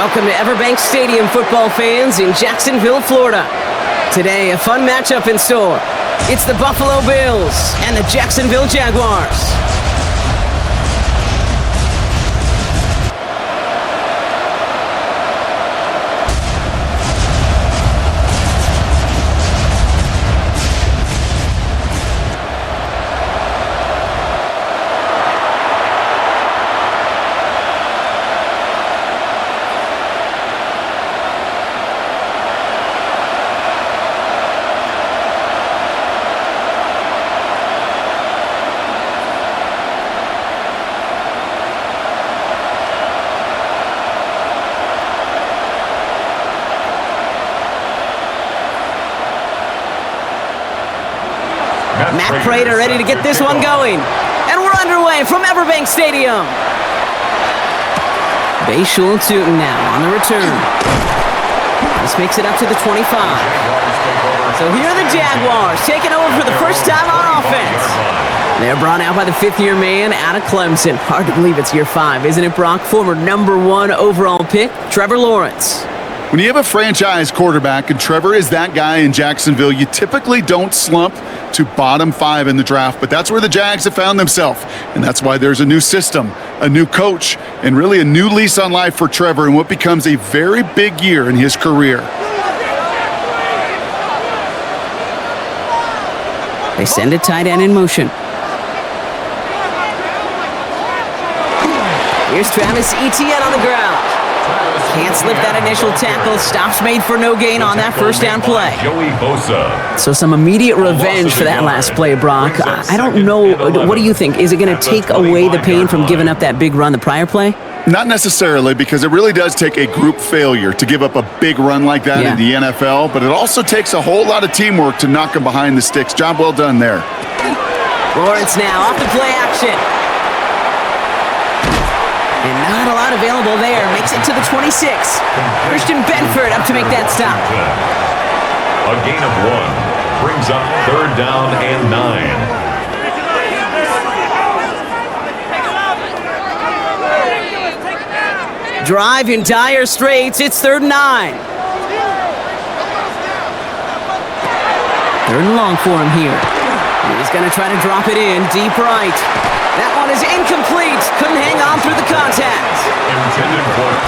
Welcome to Everbank Stadium, football fans in Jacksonville, Florida. Today, a fun matchup in store. It's the Buffalo Bills and the Jacksonville Jaguars. Matt Prater ready to get this one going. And we're underway from Everbank Stadium. Bayshul Tootin now on the return. This makes it up to the 25. So here are the Jaguars taking over for the first time on offense. They're brought out by the fifth-year man out of Clemson. Hard to believe it's year 5, isn't it, Brock? Former #1 overall pick, Trevor Lawrence. When you have a franchise quarterback, and Trevor is that guy in Jacksonville, you typically don't slump to bottom 5 in the draft, but that's where the Jags have found themselves, and that's why there's a new system, a new coach, and really a new lease on life for Trevor in what becomes a very big year in his career. They send a tight end in motion. Here's Travis Etienne on the ground. Can't slip that initial tackle. Stops made for no gain on that first down play. So some immediate revenge for that last play, Brock. I don't know. What do you think? Is it going to take away the pain from giving up that big run the prior play? Not necessarily, because it really does take a group failure to give up a big run like that in the NFL, but it also takes a whole lot of teamwork to knock him behind the sticks. Job well done there. Lawrence now off the play action. And not a lot available there. Makes it to the 26. Christian Benford up to make that stop. A gain of 1 brings up 3rd down and 9. Drive in dire straits. It's 3rd and 9. 3rd and long for him here. He's going to try to drop it in deep right. That one is incomplete. Couldn't hang on through the contact.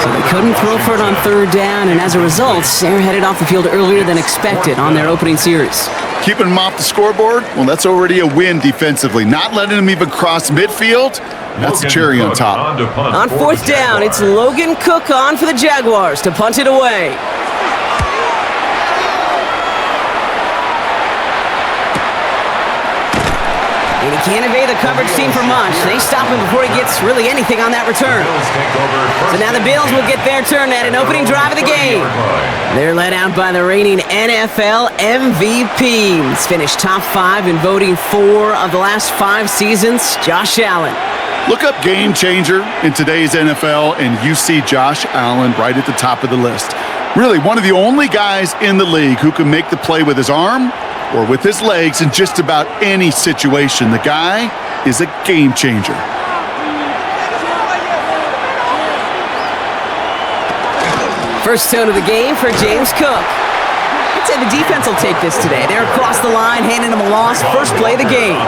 So they couldn't throw for it on 3rd down, and as a result, they're headed off the field earlier than expected on their opening series. Keeping them off the scoreboard? Well, that's already a win defensively. Not letting them even cross midfield? That's the cherry on top. On 4th down, it's Logan Cook on for the Jaguars to punt it away. And he can't evade the coverage team for much. They stop him before he gets really anything on that return. So now the Bills will get their turn at an opening drive of the game. They're led out by the reigning NFL MVP. He's finished top 5 in voting 4 of the last 5 seasons, Josh Allen. Look up game changer in today's NFL, and you see Josh Allen right at the top of the list. Really, one of the only guys in the league who can make the play with his arm or with his legs in just about any situation. The guy is a game changer. First tone of the game for James Cook. I'd say the defense will take this today. They're across the line, handing him a loss. First play of the game.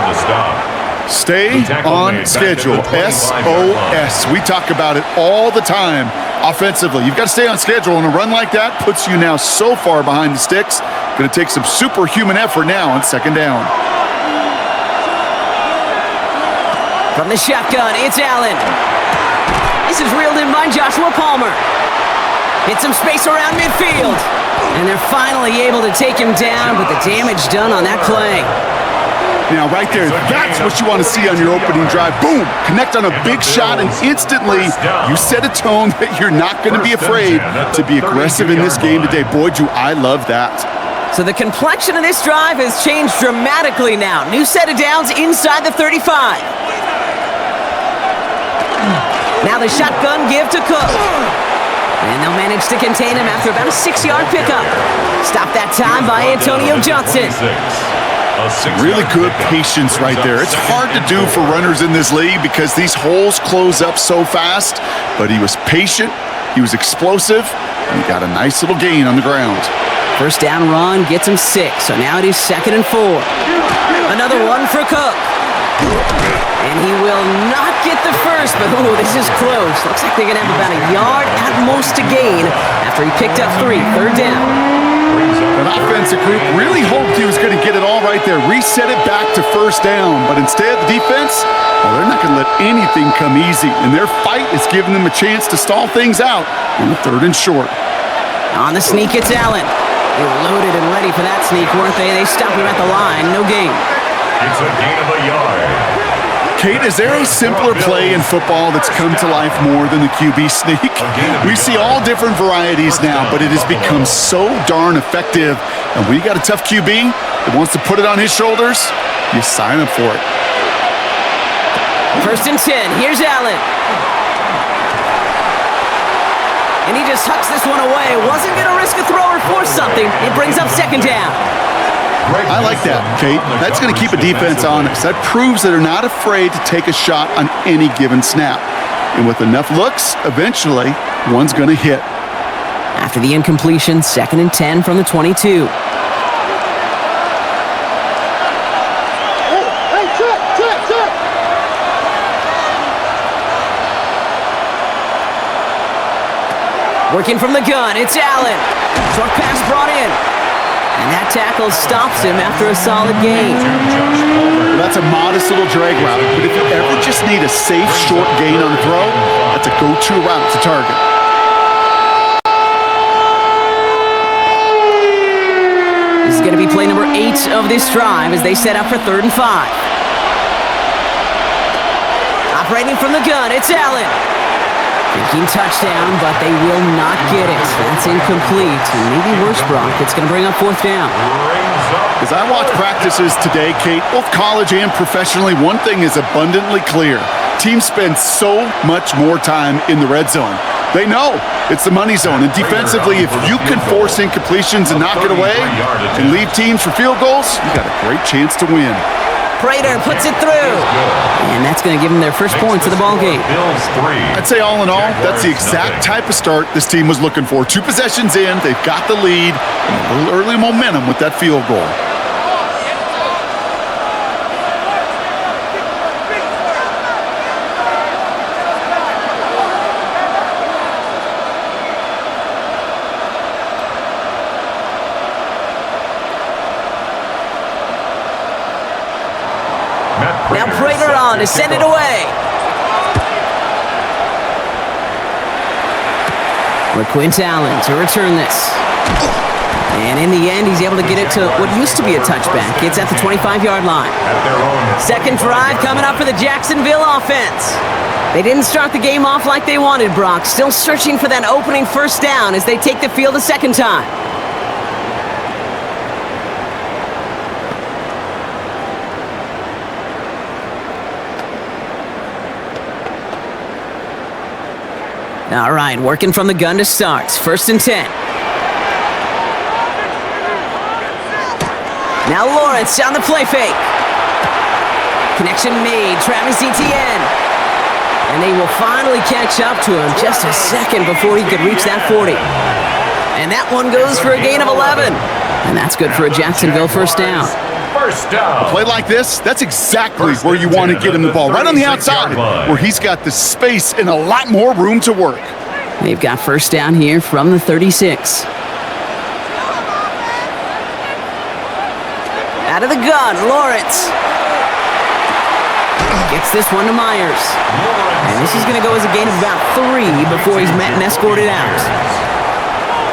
Stay on schedule. SOS. We talk about it all the time offensively. You've got to stay on schedule, and a run like that puts you now so far behind the sticks. Going to take some superhuman effort now on 2nd down. From the shotgun, it's Allen. This is reeled in by Joshua Palmer. Hit some space around midfield. And they're finally able to take him down, but the damage done on that play. Now, right there, that's what you want to see on your opening drive. Boom! Connect on a big shot, and instantly you set a tone that you're not going to be afraid to be aggressive in this game today. Boy, do I love that. So the complexion of this drive has changed dramatically now. New set of downs inside the 35. Now the shotgun give to Cook. And they'll manage to contain him after about a 6-yard pickup. Stop that time by Antonio Johnson. Really good patience right there. It's hard to do for runners in this league because these holes close up so fast, but he was patient, He was explosive, and he got a nice little gain on the ground. First down run gets him 6, so now it is 2nd and 4. Another one for Cook. And he will not get the first, but this is close. Looks like they're going to have about a yard at most to gain after he picked up 3. 3rd down. That offensive group really hoped he was going to get it all right there, reset it back to 1st down, but instead the defense, well, they're not going to let anything come easy, and their fight is giving them a chance to stall things out on the 3rd and short. On the sneak, it's Allen. They were loaded and ready for that sneak, weren't they? They stopped him at the line. No gain. It's a gain of a yard. Kate, is there a simpler play in football that's come to life more than the QB sneak? We see all different varieties now, but it has become so darn effective. And when you got a tough QB that wants to put it on his shoulders, you sign up for it. 1st and 10. Here's Allen. And he just hucks this one away. Wasn't going to risk a throw or force something. It brings up 2nd down. I like that, Kate. That's going to keep a defense honest. That proves that they're not afraid to take a shot on any given snap. And with enough looks, eventually, one's going to hit. After the incompletion, 2nd and 10 from the 22. Working from the gun, it's Allen. Short pass brought in. And that tackle stops him after a solid gain. Well, that's a modest little drag route, but if you ever just need a safe, short gain on the throw, that's a go-to route to target. This is going to be play number 8 of this drive as they set up for 3rd and 5. Operating from the gun, it's Allen. Thinking touchdown, but they will not get it. That's incomplete. And maybe worse, Brock. It's going to bring up 4th down. As I watch practices today, Kate, both college and professionally, one thing is abundantly clear. Teams spend so much more time in the red zone. They know it's the money zone. And defensively, if you can force incompletions and knock it away and leave teams for field goals, you got a great chance to win. Prater puts it through. And that's going to give them their first points of the ball game. I'd say all in all, that's the exact type of start this team was looking for. 2 possessions in, they've got the lead, and a little early momentum with that field goal. Now Prater on to send it away. LaQuint Allen to return this. And in the end, he's able to get it to what used to be a touchback. It's at the 25-yard line. 2nd drive coming up for the Jacksonville offense. They didn't start the game off like they wanted, Brock. Still searching for that opening 1st down as they take the field a 2nd time. All right, working from the gun to start. 1st and 10. Now Lawrence on the play fake. Connection made. Travis Etienne. And they will finally catch up to him just a second before he could reach that 40. And that one goes for a gain of 11. And that's good for a Jacksonville 1st down. A play like this, that's exactly where you want to get him the ball. Right on the outside, where he's got the space and a lot more room to work. They've got 1st down here from the 36. Out of the gun, Lawrence. Gets this one to Myers. And this is going to go as a gain of about 3 before he's met and escorted out.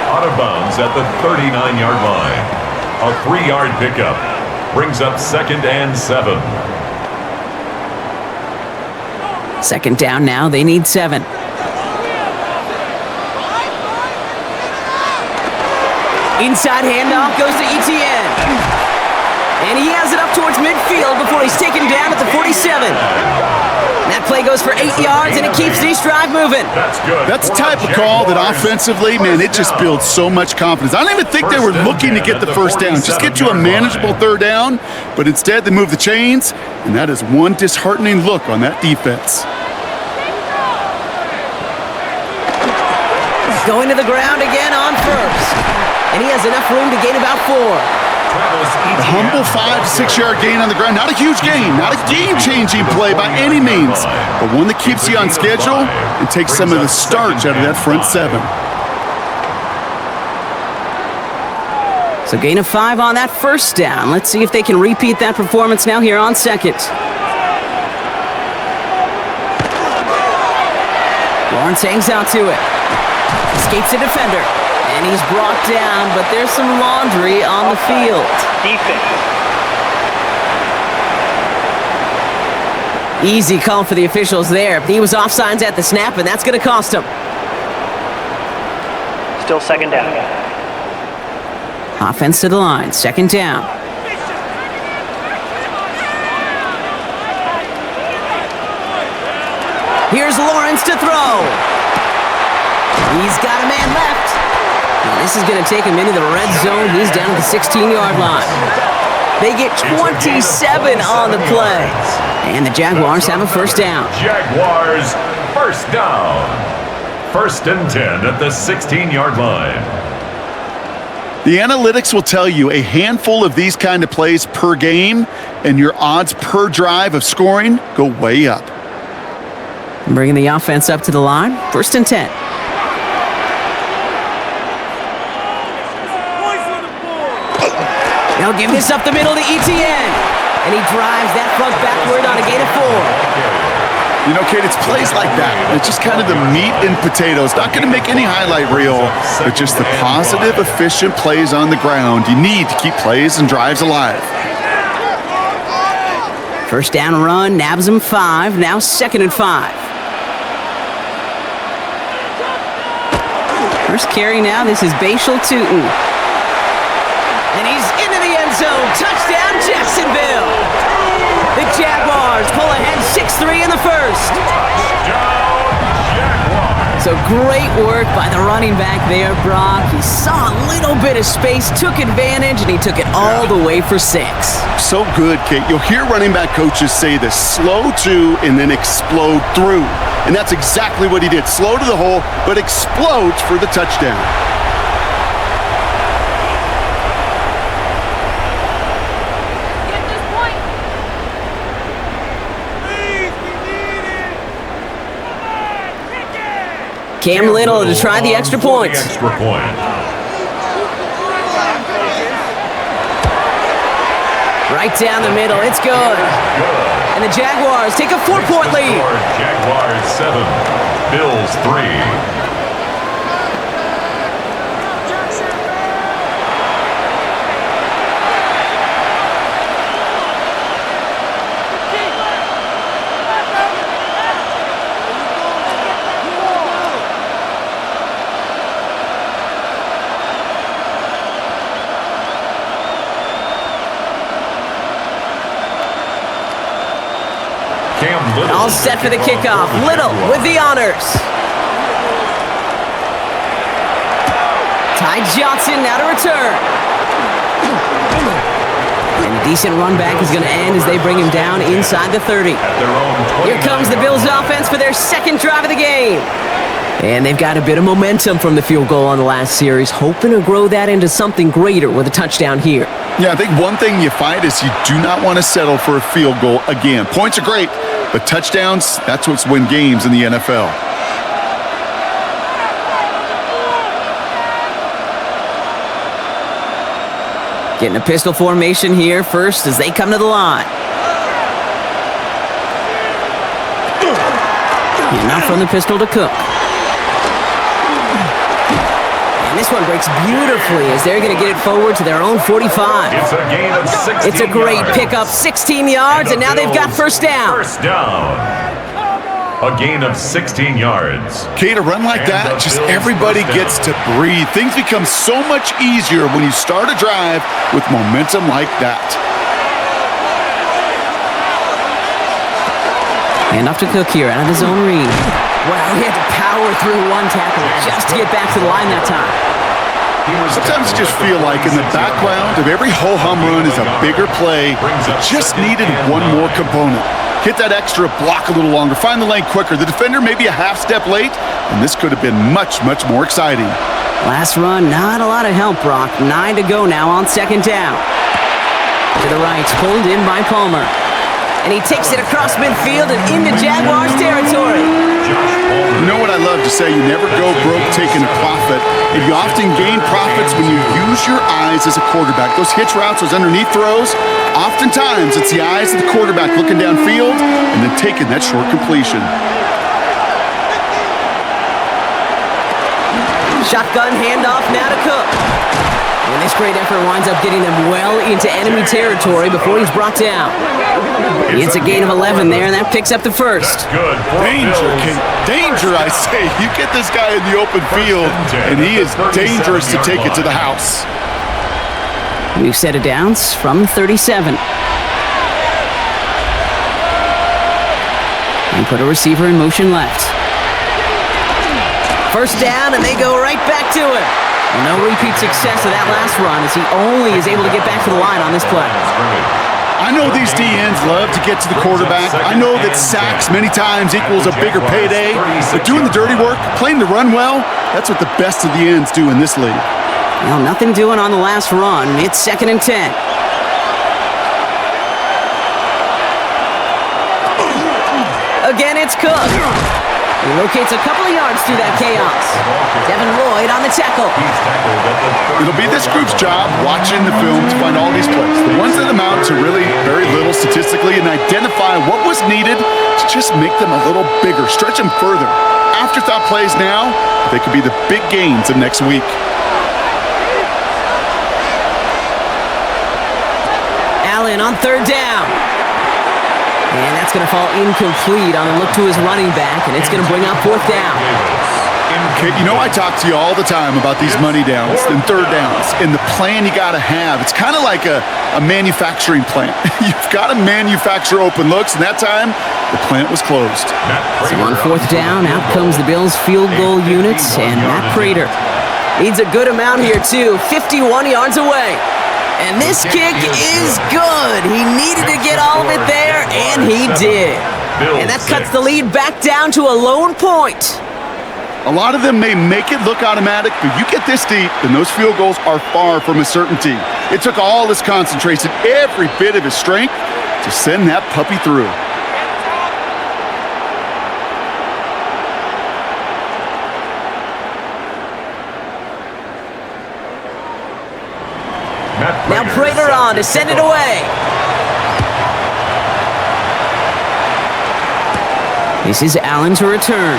Out of bounds at the 39-yard line. A 3-yard pickup. Brings up 2nd and 7. 2nd down now. They need 7. Inside handoff goes to Etienne. And he has it up towards midfield before he's taken down at the 47. That play goes for 8 yards, and it keeps this drive moving. That's the type of call that offensively, man, it just builds so much confidence. I don't even think they were looking to get the 1st down. Just get to a manageable 3rd down, but instead they move the chains, and that is one disheartening look on that defense. Going to the ground again on first. And he has enough room to gain about 4. A humble 5 to 6 yard gain on the ground. Not a huge gain, not a game-changing play by any means, but one that keeps you on schedule and takes some of the starch out of that front 7. So gain of 5 on that first down. Let's see if they can repeat that performance now here on second. Lawrence hangs out to it. Escapes the defender. And he's brought down, but there's some laundry on the field. Defense. Easy call for the officials there. He was offsides at the snap, and that's going to cost him. Still second down. Offense to the line. Second down. Here's Lawrence to throw. He's got a man left. Now this is going to take him into the red zone. He's down at the 16-yard line. They get 27 on the play. And the Jaguars have a first down. Jaguars first down. 1st and 10 at the 16-yard line. The analytics will tell you a handful of these kind of plays per game, and your odds per drive of scoring go way up. Bringing the offense up to the line. 1st and 10. They'll give this up the middle to Etienne. And he drives that front backward on a gain of 4. You know, Kate, it's plays like that. It's just kind of the meat and potatoes. Not going to make any highlight reel, but just the positive, efficient plays on the ground. You need to keep plays and drives alive. First down run, nabs him 5. Now 2nd and 5. First carry now, this is Bashal Tootin. And he's into the end zone. Touchdown, Jacksonville. The Jaguars pull ahead 6-3 in the first. So great work by the running back there, Brock. He saw a little bit of space, took advantage, and he took it all the way for 6. So good, Kate. You'll hear running back coaches say this: slow to and then explode through. And that's exactly what he did. Slow to the hole, but explodes for the touchdown. Cam Little to try the extra point. Right down the middle. It's good. And the Jaguars take a 4-point lead. Jaguars 7, Bills 3. All set for the kickoff. Little with the honors. Ty Johnson now to return. And a decent run back is going to end as they bring him down inside the 30. Here comes the Bills offense for their 2nd drive of the game. And they've got a bit of momentum from the field goal on the last series, hoping to grow that into something greater with a touchdown here. Yeah, I think one thing you find is you do not want to settle for a field goal again. Points are great, but touchdowns, that's what's win games in the NFL. Getting a pistol formation here first as they come to the line. And now from the pistol to Cook. And this one breaks beautifully as they're going to get it forward to their own 45. It's a gain of 16 It's a great yards. pickup, 16 yards, and now they've got first down. First down. A gain of 16 yards. Kate, a run like that, just everybody gets to breathe. Things become so much easier when you start a drive with momentum like that. Hand off to Cook here, out of his own read. Wow, he had to power through one tackle just to get back to the line that time. Sometimes you just feel like in the background of every ho-hum run is a bigger play that just needed one more component. Hit that extra block a little longer. Find the lane quicker. The defender may be a half step late, and this could have been much, much more exciting. Last run, not a lot of help, Brock. 9 to go now on second down. To the right, pulled in by Palmer. And he takes it across midfield and into Jaguars territory. You know what I love to say? You never go broke taking a profit. And you often gain profits when you use your eyes as a quarterback. Those hitch routes, those underneath throws, oftentimes it's the eyes of the quarterback looking downfield and then taking that short completion. Shotgun handoff now to Cook. And this great effort winds up getting them well into enemy territory before he's brought down. It's a gain of 11 there, and that picks up the first. Good. Danger, I say. You get this guy in the open field, and he is dangerous to take it to the house. New set of downs from 37. And put a receiver in motion left. First down, and they go right back to it. No repeat success of that last run as he only is able to get back to the line on this play. I know these DNs love to get to the quarterback. I know that sacks many times equals a bigger payday. But doing the dirty work, playing the run well, that's what the best of the ends do in this league. Well, nothing doing on the last run. It's 2nd and 10. Again, it's Cook. He locates a couple of yards through that chaos. Devin Lloyd on the tackle. It'll be this group's job watching the film to find all these plays. The ones that amount to really very little statistically and identify what was needed to just make them a little bigger, stretch them further. Afterthought plays now, they could be the big gains of next week. Allen on 3rd down. And that's going to fall incomplete on a look to his running back, and it's going to bring up 4th down. Okay, you know I talk to you all the time about these money downs and 3rd downs and the plan you got to have. It's kind of like a manufacturing plant. You've got to manufacture open looks, and that time the plant was closed. So on 4th down, out comes the Bills' field goal units, and Matt Prater needs a good amount here, too. 51 yards away. And this kick is good. He needed to get all of it there, and he did. And that cuts the lead back down to a lone point. A lot of them may make it look automatic, but you get this deep, and those field goals are far from a certainty. It took all his concentration, every bit of his strength, to send that puppy through. Now Prater on to send it away. This is Allen to return.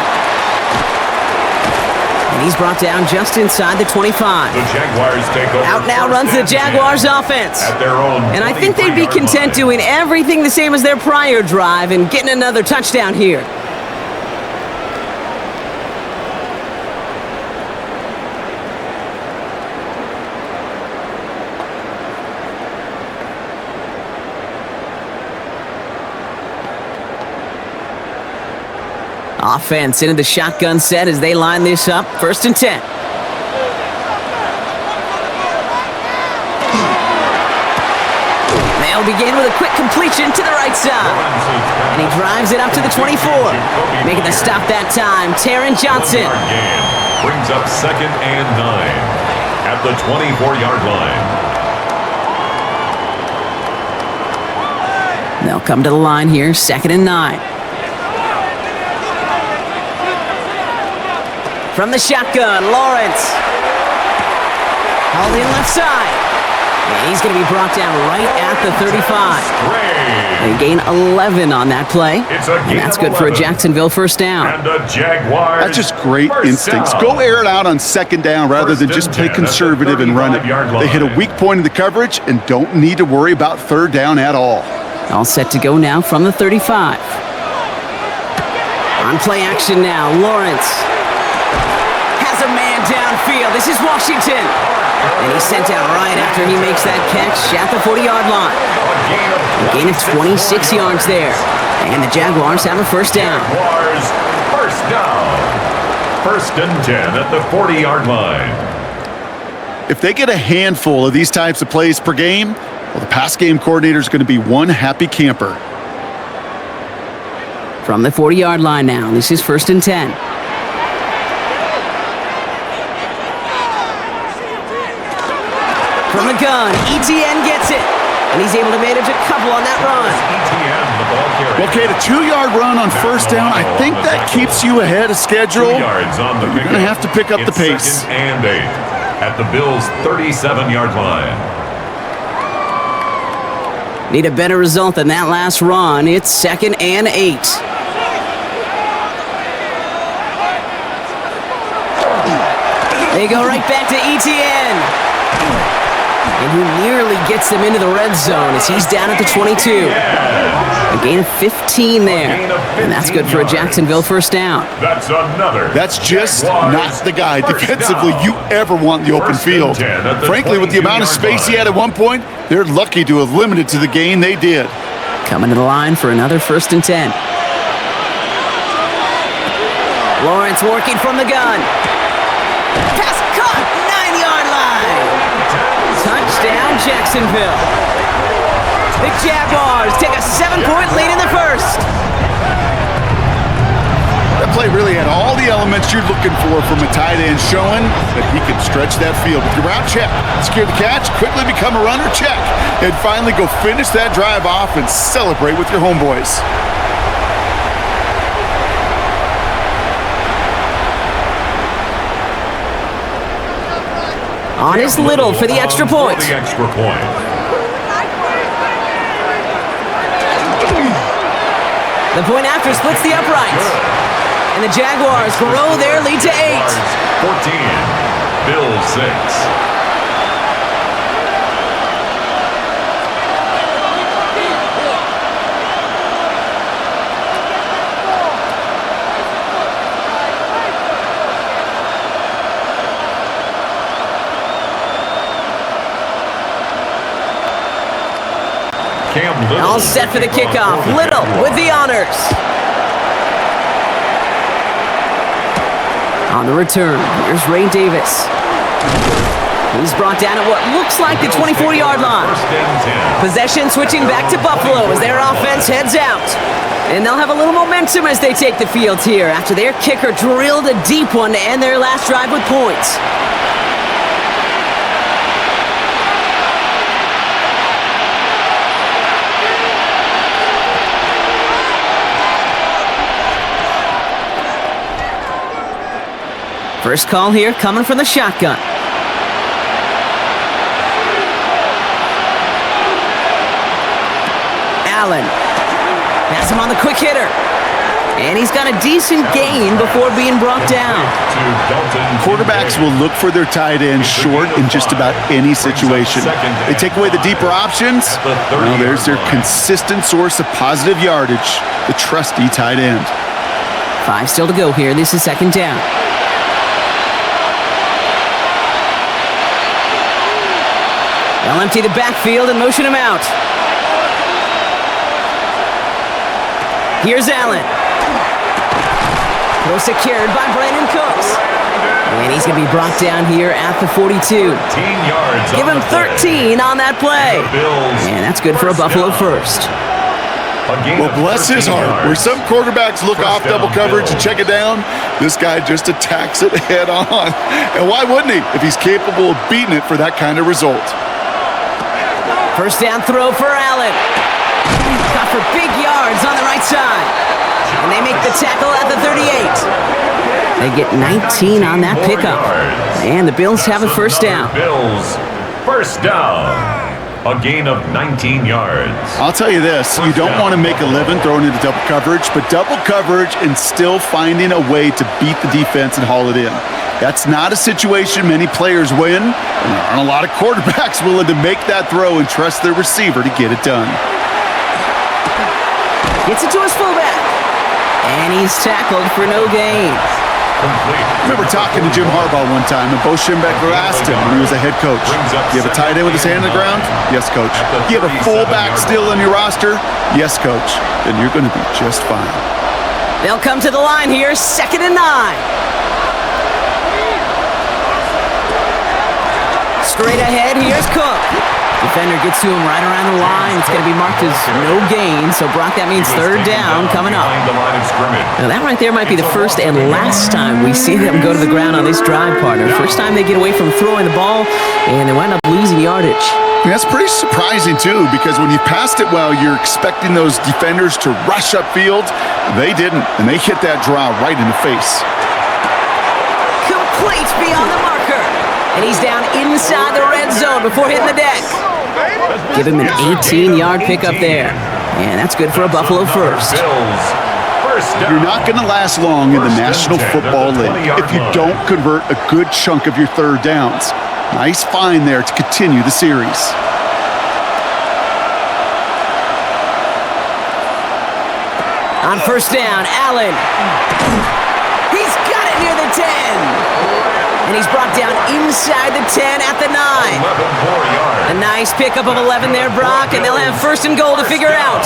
And he's brought down just inside the 25. The Jaguars take over. Out now runs the Jaguars offense. At their own and I think they'd be content doing everything the same as their prior drive and getting another touchdown here. Offense into the shotgun set as they line this up. 1st and 10. They'll begin with a quick completion to the right side. And he drives it up to the 24. Making the stop that time, Taron Johnson. Brings up 2nd and 9 at the 24-yard line. They'll come to the line here, 2nd and 9. From the shotgun, Lawrence. Hauled in left side. And he's going to be brought down right at the 35. They gain 11 on that play. And that's good for a Jacksonville 1st down. And the Jaguars. That's just great instincts. Go air it out on 2nd down rather than just play conservative and run it. They hit a weak point in the coverage and don't need to worry about 3rd down at all. All set to go now from the 35. On play action now, Lawrence. A man downfield. This is Washington. And he's sent out right after he makes that catch at the 40-yard line. A gain of 26 yards there. And the Jaguars have a 1st down. Jaguars, 1st down. 1st and 10 at the 40-yard line. If they get a handful of these types of plays per game, well, the pass game coordinator is going to be one happy camper. From the 40-yard line now, this is 1st and 10. From the gun, ETN gets it. And he's able to manage a couple on that run. Well, Kate, a 2-yard run on 1st down, I think that keeps you ahead of schedule. 2 yards on the You're going to have to pick up the pace. 2nd and 8 at the Bills' 37-yard line. Need a better result than that last run. It's 2nd and 8. They go right back to ETN. And he nearly gets them into the red zone as he's down at the 22. A gain of 15 there. And that's good for a Jacksonville 1st down. That's just not the guy defensively you ever want in the open field. Frankly, with the amount of space he had at one point, they're lucky to have limited to the gain they did. Coming to the line for another 1st and 10. Lawrence working from the gun. Pass caught, 9-yard line. Touchdown, Jacksonville. The Jaguars take a 7-point lead in the 1st. That play really had all the elements you're looking for from a tight end, showing that he can stretch that field. With your route, check. Secure the catch, quickly become a runner, check. And finally go finish that drive off and celebrate with your homeboys. On is Little for the extra point. The point after splits the uprights. And the Jaguars grow their lead to 8. 14, Bills 6. All set for the kickoff. Little with the honors. On the return, here's Ray Davis. He's brought down at what looks like the 24-yard line. Possession switching back to Buffalo as their offense heads out. And they'll have a little momentum as they take the field here after their kicker drilled a deep one to end their last drive with points. First call here coming from the shotgun. Allen has him on the quick hitter. And he's got a decent gain before being brought down. Quarterbacks will look for their tight end short in just about any situation. They take away the deeper options. Well, there's their consistent source of positive yardage, the trusty tight end. 5 still to go here. This is 2nd down. They'll empty the backfield and motion him out. Here's Allen. Well secured by Brandon Cooks. And he's going to be brought down here at the 42. Give him 13 on that play. And that's good for a Buffalo 1st. Well, bless his heart. Where some quarterbacks look off double coverage and check it down, this guy just attacks it head on. And why wouldn't he if he's capable of beating it for that kind of result? First down throw for Allen. Got for big yards on the right side. And they make the tackle at the 38. They get 19 on that pickup. And the Bills have a first down. Bills, first down. A gain of 19 yards. I'll tell you this, you don't want to make a living throwing into double coverage, but double coverage and still finding a way to beat the defense and haul it in. That's not a situation many players win, and there aren't a lot of quarterbacks willing to make that throw and trust their receiver to get it done. Gets it to his fullback, and he's tackled for no gain. I remember talking to Jim Harbaugh one time, and Bo Schembechler asked him when he was a head coach, "You have a tight end with his hand on the ground?" "Yes, coach." "You have a fullback still on your roster?" "Yes, coach." "Then you're going to be just fine." They'll come to the line here, 2nd and 9. Straight ahead, here's Cook. Defender gets to him right around the line. It's going to be marked as no gain. So, Brock, that means third down coming up. Now, that right there might be the first and last time we see them go to the ground on this drive, partner. First time they get away from throwing the ball, and they wind up losing yardage. That's pretty surprising, too, because when you passed it well, you're expecting those defenders to rush upfield. They didn't, and they hit that draw right in the face. Complete beyond the marker. And he's down inside the red zone before hitting the deck. Give him an 18-yard pickup there. And that's good for a Buffalo first. You're not going to last long in the National Football League if you don't convert a good chunk of your third downs. Nice find there to continue the series. On first down, Allen. He's got it near the 10. And he's brought down inside the 10 at the 9. A nice pickup of 11 there, Brock, and they'll have first and goal to figure out.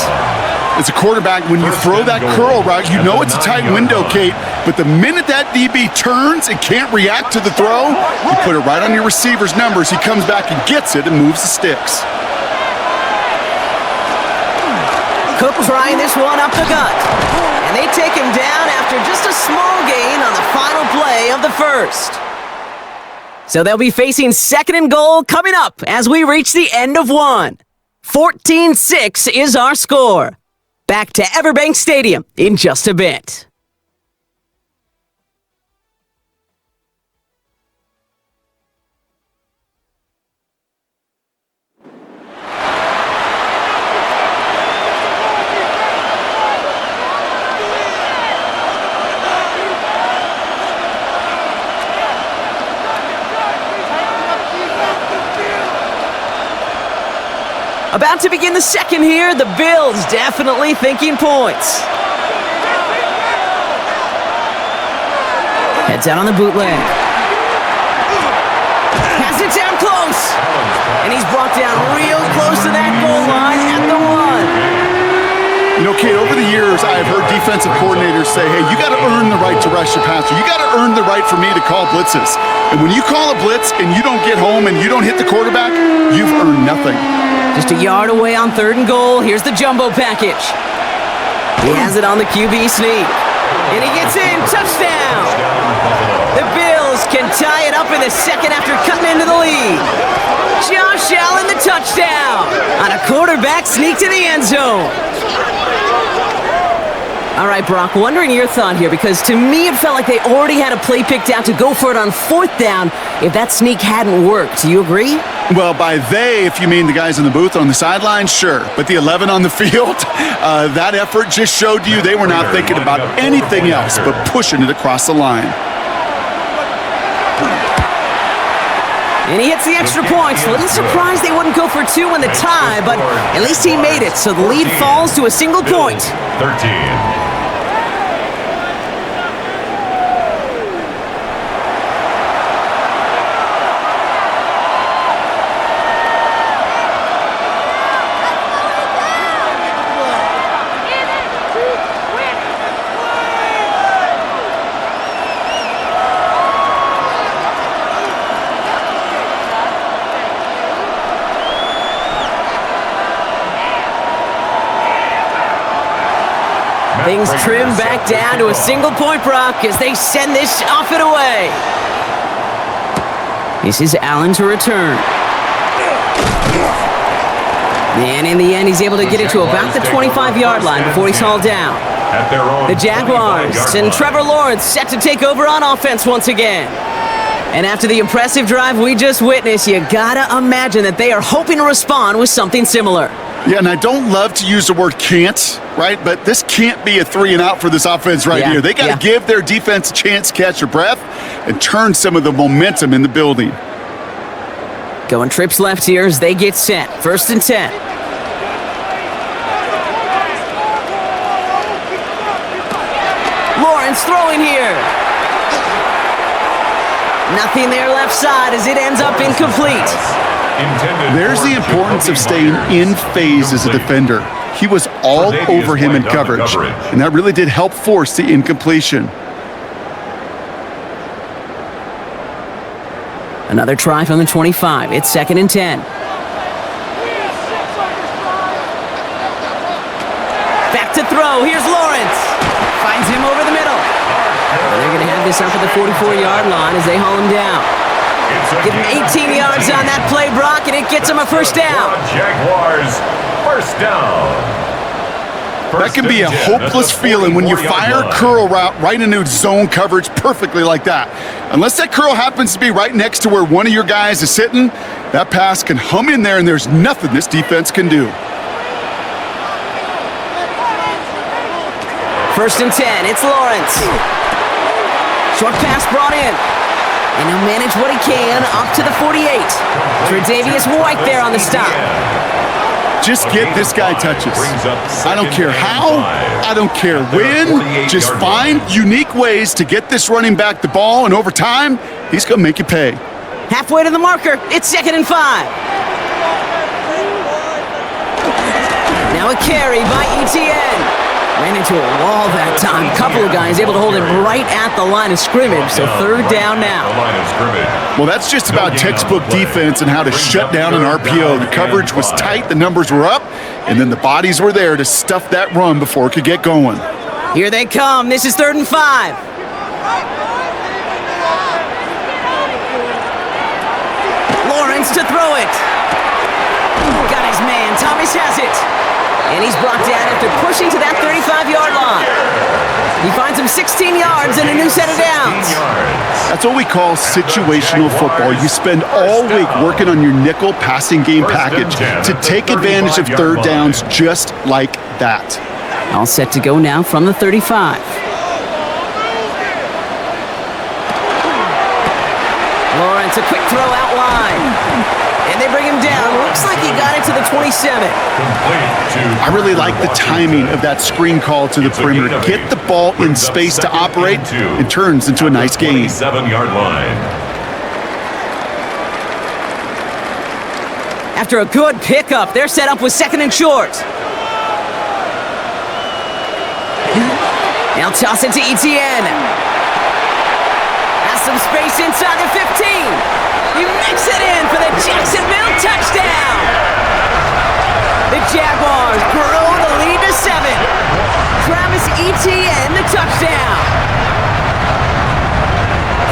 As a quarterback, when you throw that curl route, you know it's a tight window, Kate, but the minute that DB turns and can't react to the throw, you put it right on your receiver's numbers. He comes back and gets it and moves the sticks. Cook trying this one up the gut. And they take him down after just a small gain on the final play of the first. So they'll be facing second and goal coming up as we reach the end of one. 14-6 is our score. Back to Everbank Stadium in just a bit. About to begin the second here, the Bills definitely thinking points. Heads out on the bootleg. Has it down close. And he's brought down real close to that goal line at the 1. You know, Kate, over the years, I have heard defensive coordinators say, hey, you got to earn the right to rush your passer. You got to earn the right for me to call blitzes. And when you call a blitz and you don't get home and you don't hit the quarterback, you've earned nothing. Just a yard away on third and goal. Here's the jumbo package. He has it on the QB sneak. And he gets in. Touchdown! The Bills can tie it up in the second after cutting into the lead. Josh Allen, the touchdown on a quarterback sneak to the end zone. All right, Brock, wondering your thought here, because to me it felt like they already had a play picked out to go for it on fourth down if that sneak hadn't worked. Do you agree? Well, by they, if you mean the guys in the booth on the sideline, sure. But the 11 on the field, that effort just showed you they were not thinking about anything else but pushing it across the line. And he hits the extra points. A little surprised they wouldn't go for two in the tie, but at least he made it, so the lead falls to a single point. 13. Things trim back down to a single point, Brock, as they send this off and away. This is Allen to return. And in the end, he's able to get it to about the 25-yard line before he's hauled down. The Jaguars and Trevor Lawrence set to take over on offense once again. And after the impressive drive we just witnessed, you gotta imagine that they are hoping to respond with something similar. Yeah, and I don't love to use the word can't, right? But this can't be a 3-and-out for this offense here. They got to give their defense a chance to catch their breath and turn some of the momentum in the building. Going trips left here as they get set. 1st and 10. Lawrence throwing here. Nothing there left side as it ends up incomplete. There's the importance of staying in phase as a defender. He was all over him in coverage, and that really did help force the incompletion. Another try from the 25. It's 2nd and 10. to throw. Here's Lawrence. Finds him over the middle. And they're going to have this up at the 44-yard line as they haul him down. Give him 18 yards on that play, Brock, and it gets him a first down. Jaguars, first down. That can be a hopeless feeling when you fire a curl route right into zone coverage perfectly like that. Unless that curl happens to be right next to where one of your guys is sitting, that pass can hum in there and there's nothing this defense can do. First and 10, it's Lawrence. Short pass brought in. And he'll manage what he can up to the 48. Tre'Davious White there on the stop. Just get this guy touches. I don't care how, I don't care when. Just find unique ways to get this running back the ball, and over time, he's going to make you pay. Halfway to the marker, it's 2nd and 5. Now a carry by Etienne. Ran into a wall that time. Couple of guys able to hold him right at the line of scrimmage, so third down now. Well, that's just about textbook defense and how to shut down an RPO. The coverage was tight, the numbers were up, and then the bodies were there to stuff that run before it could get going. Here they come. This is 3rd and 5. Lawrence to throw it. Got his man. Thomas has it. And he's brought down after pushing to that 35-yard line. He finds him 16 yards and a new set of downs. That's what we call situational football. You spend all week working on your nickel passing game package to take advantage of third downs just like that. All set to go now from the 35. Lawrence, a quick throw out wide. And they bring him down. Looks like he got it to the 27. I really like the timing of that screen call to the perimeter. Get the ball in space to operate. It turns into a nice game. 27-yard line. After a good pickup, they're set up with 2nd and short. Now toss it to Etienne. Has some space inside the 15. He makes it in for the Jacksonville touchdown. The Jaguars grow the lead to 7. Travis Etienne, the touchdown.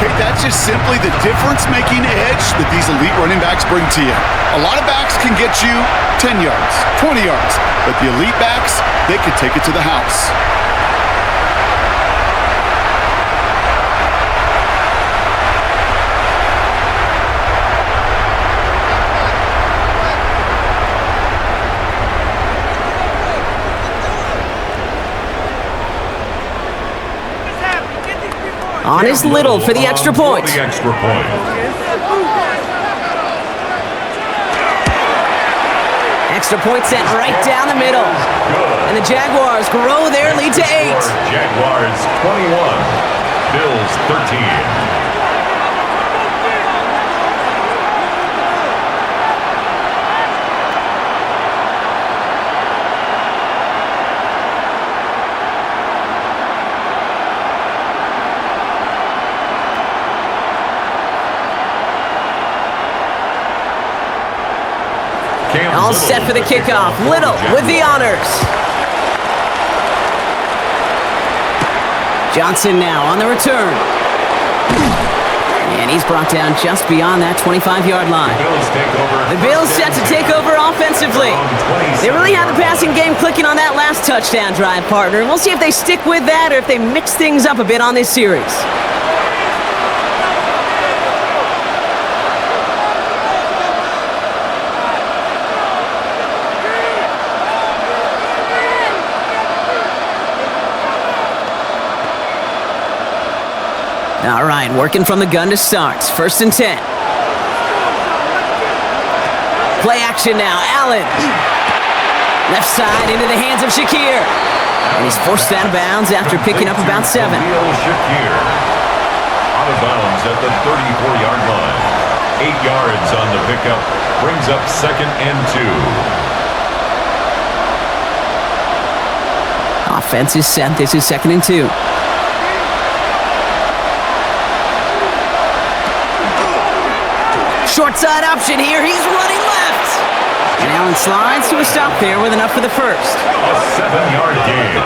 Okay, that's just simply the difference-making edge that these elite running backs bring to you. A lot of backs can get you 10 yards, 20 yards, but the elite backs, they can take it to the house. On is Little for the extra point. Extra point sent right down the middle. And the Jaguars grow their lead to 8. Jaguars 21, Bills 13. All set for the kickoff. Little with the honors. Johnson now on the return. And he's brought down just beyond that 25-yard line. The Bills set to take over offensively. They really had the passing game clicking on that last touchdown drive, partner. We'll see if they stick with that or if they mix things up a bit on this series. All right, working from the gun to start. 1st and 10. Play action now. Allen. Left side into the hands of Shakir. And he's forced out of bounds after picking up about 7. Shakir out of bounds at the 34-yard line. 8 yards on the pickup. Brings up 2nd and 2. Offense is set. This is 2nd and 2. Short side option here. He's running left. And Allen slides to a stop there with enough for the first. A 7-yard gain.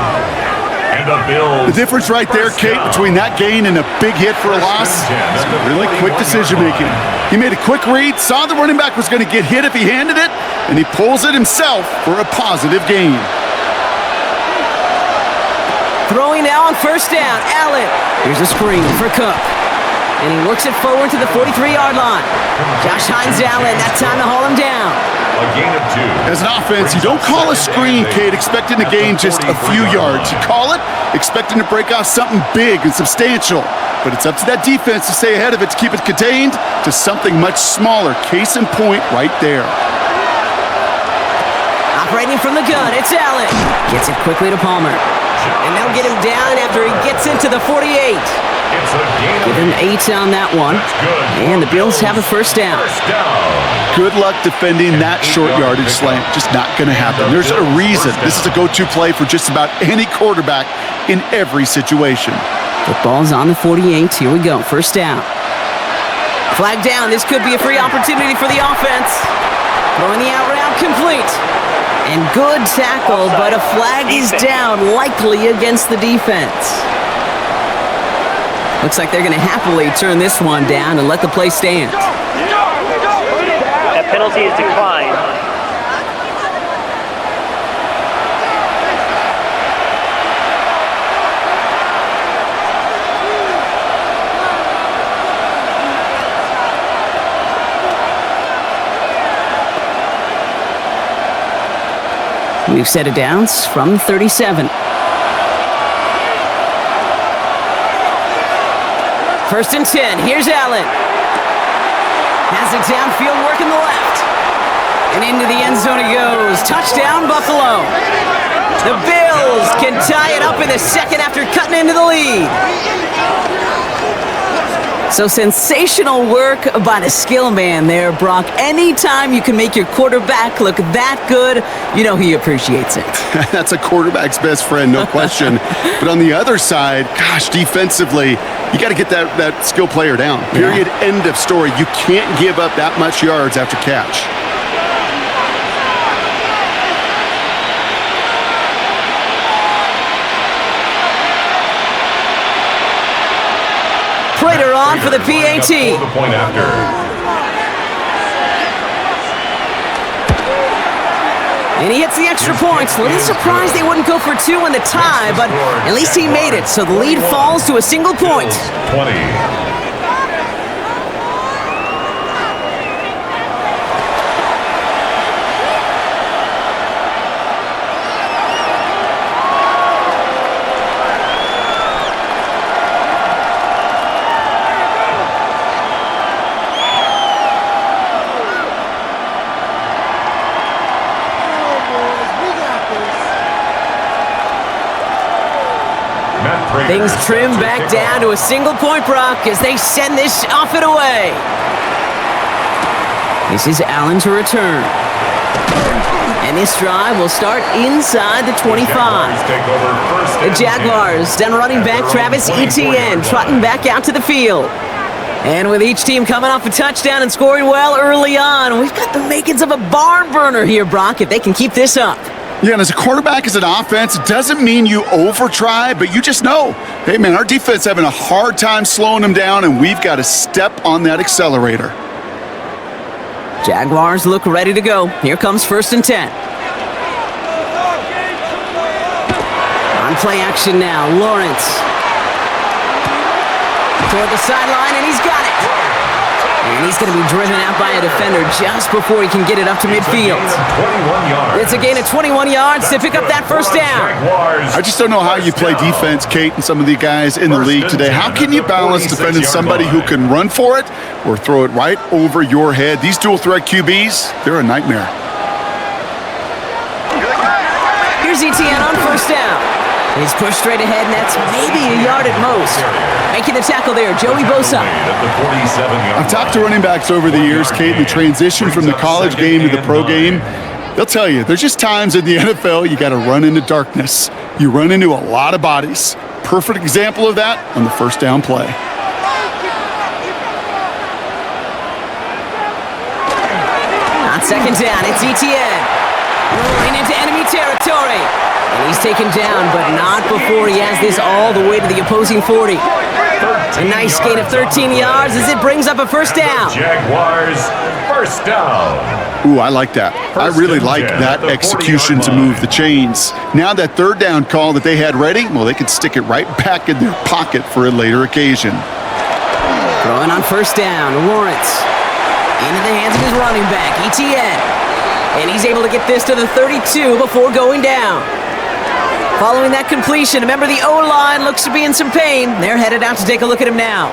And the Bills. The difference right there, Kate, between that gain and a big hit for a loss is really quick decision-making. He made a quick read, saw the running back was going to get hit if he handed it, and he pulls it himself for a positive gain. Throwing now on first down, Allen. Here's a screen for Cook. And he works it forward to the 43-yard line. Josh Hines Allen, that time to haul him down. A gain of 2. As an offense, you don't call a screen, Kate, expecting to gain just a few yards. You call it expecting to break off something big and substantial. But it's up to that defense to stay ahead of it to keep it contained to something much smaller. Case in point right there. Operating from the gun, it's Allen. Gets it quickly to Palmer. And they'll get him down after he gets into the 48. It's a gain Give him 8 on that one. And the Bills have a first down. Good luck defending that short yardage slant. Just not going to happen. There's a reason this is a go-to play for just about any quarterback in every situation. Football's on the 48. Here we go. First down. Flag down. This could be a free opportunity for the offense. Throwing the out route complete. And good tackle, but a flag is down, likely against the defense. Looks like they're going to happily turn this one down and let the play stand. That penalty is declined. We've set it down from 37. First and 10. Here's Allen. Has it downfield, working the left. And into the end zone it goes. Touchdown, Buffalo. The Bills can tie it up in the second after cutting into the lead. So sensational work by the skill man there, Brock. Anytime you can make your quarterback look that good, you know he appreciates it. That's a quarterback's best friend, no question. But on the other side, gosh, defensively, you got to get that skill player down. Period, end of story. You can't give up that much yards after catch. Prater on for the PAT. The point after. And he hits the extra points. A little surprised they wouldn't go for 2 in the tie, but at least he made it. So the lead falls to a single point. 20. Things trim back down to a single point, Brock, as they send this off and away. This is Allen to return. And this drive will start inside the 25. The Jaguars, then running back Travis Etienne, trotting back out to the field. And with each team coming off a touchdown and scoring well early on, we've got the makings of a barn burner here, Brock, if they can keep this up. Yeah, and as a quarterback, as an offense, it doesn't mean you over-try, but you just know, hey, man, our defense having a hard time slowing them down, and we've got to step on that accelerator. Jaguars look ready to go. Here comes first and 10. On play action now, Lawrence. Toward the sideline, and he's got it. And he's going to be driven out by a defender just before he can get it up to midfield. It's a gain of 21 yards to pick up that first down. I just don't know how you play defense, Kate, and some of the guys in the league today. How can you balance defending somebody who can run for it or throw it right over your head? These dual-threat QBs, they're a nightmare. Here's Etienne on first down. He's pushed straight ahead, and that's maybe a yard at most. Making the tackle there, Joey Bosa. I've talked to running backs over the years, Kate, the transition from the college game to the pro game. They'll tell you, there's just times in the NFL you got to run into darkness. You run into a lot of bodies. Perfect example of that on the first down play. Second down, it's Etienne. Rolling into enemy territory. And he's taken down, but not before he has this all the way to the opposing 40. A nice gain of 13 yards as it brings up a first down. Jaguars, first down. Ooh, I like that. I really like that execution to move the chains. Now that third down call that they had ready, well, they could stick it right back in their pocket for a later occasion. Throwing on first down, Lawrence. Into the hands of his running back, Etienne. And he's able to get this to the 32 before going down. Following that completion, remember the O-line looks to be in some pain. They're headed out to take a look at him now.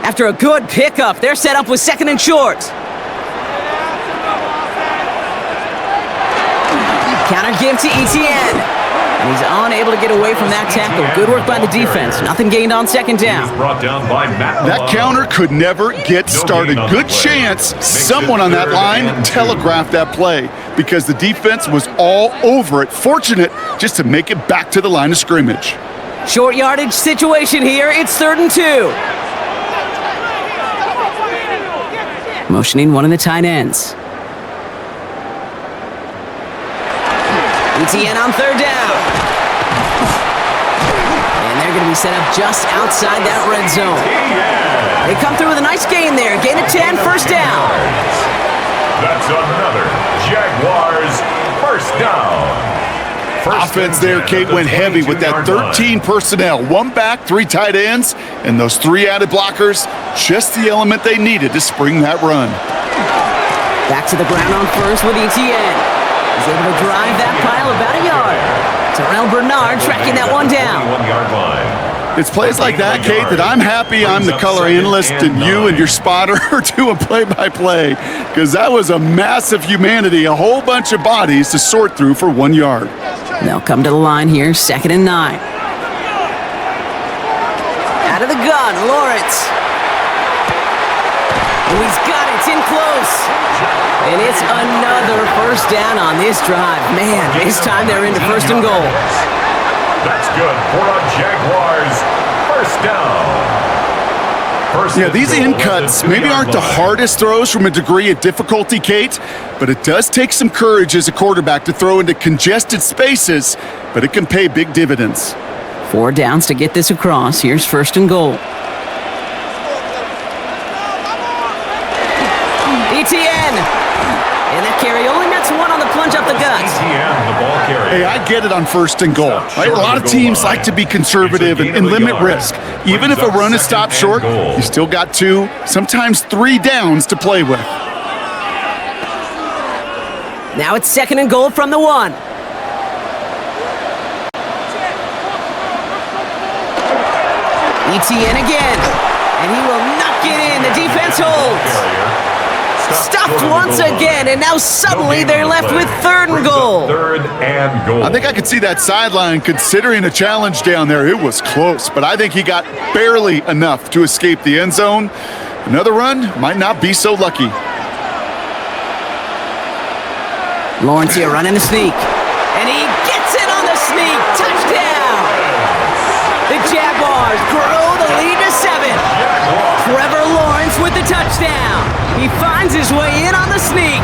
After a good pickup, they're set up with second and short. Counter give to Etienne. And he's unable to get away from that tackle. Good work by the defense. Nothing gained on second down. Brought down by Matt That counter could never get started. Good chance someone on that line telegraphed that play because the defense was all over it. Fortunate just to make it back to the line of scrimmage. Short yardage situation here. It's 3rd and 2. Motioning one of the tight ends. Etienne on 3rd down. And they're going to be set up just outside that red zone. They come through with a nice gain there. Gain of 10, first down. That's another Jaguars first down. Offense there, Kate, went heavy with that 13 personnel. 1 back, 3 tight ends, and those 3 added blockers. Just the element they needed to spring that run. Back to the ground on first with Etienne. He's able to drive that pile about a yard. Terrell Bernard tracking that one down. 1-yard line. It's plays like that, Kate, that I'm happy I'm the color analyst and you and your spotter are doing play-by-play because that was a massive humanity, a whole bunch of bodies to sort through for 1 yard. They'll come to the line here, 2nd and 9. Out of the gun, Lawrence. Oh, he's got it, it's in close. And it's another first down on this drive. Man, this time they're into 1st and goal. That's good for a Jaguars first down. Yeah, these in cuts maybe aren't the hardest throws from a degree of difficulty, Kate, but it does take some courage as a quarterback to throw into congested spaces, but it can pay big dividends. 4 downs to get this across. Here's 1st and goal. Etienne! And that carry only nets 1 on the plunge up the gut. Etienne, the ball carrier. Hey, I get it on 1st and goal. Right? A lot of teams like to be conservative and limit risk. Even if a run is stopped short, you still got 2, sometimes 3 downs to play with. Now it's 2nd and goal from the 1. Etienne again. And he will knock it in. The defense holds. Stopped once again, and now suddenly they're left with 3rd and goal. 3rd and goal. I think I could see that sideline considering a challenge down there. It was close, but I think he got barely enough to escape the end zone. Another run might not be so lucky. Lawrence here running the sneak. And he gets it on the sneak. Touchdown! The Jaguars grow the lead to 7. Trevor Lawrence with the touchdown. He finds his way in on the sneak.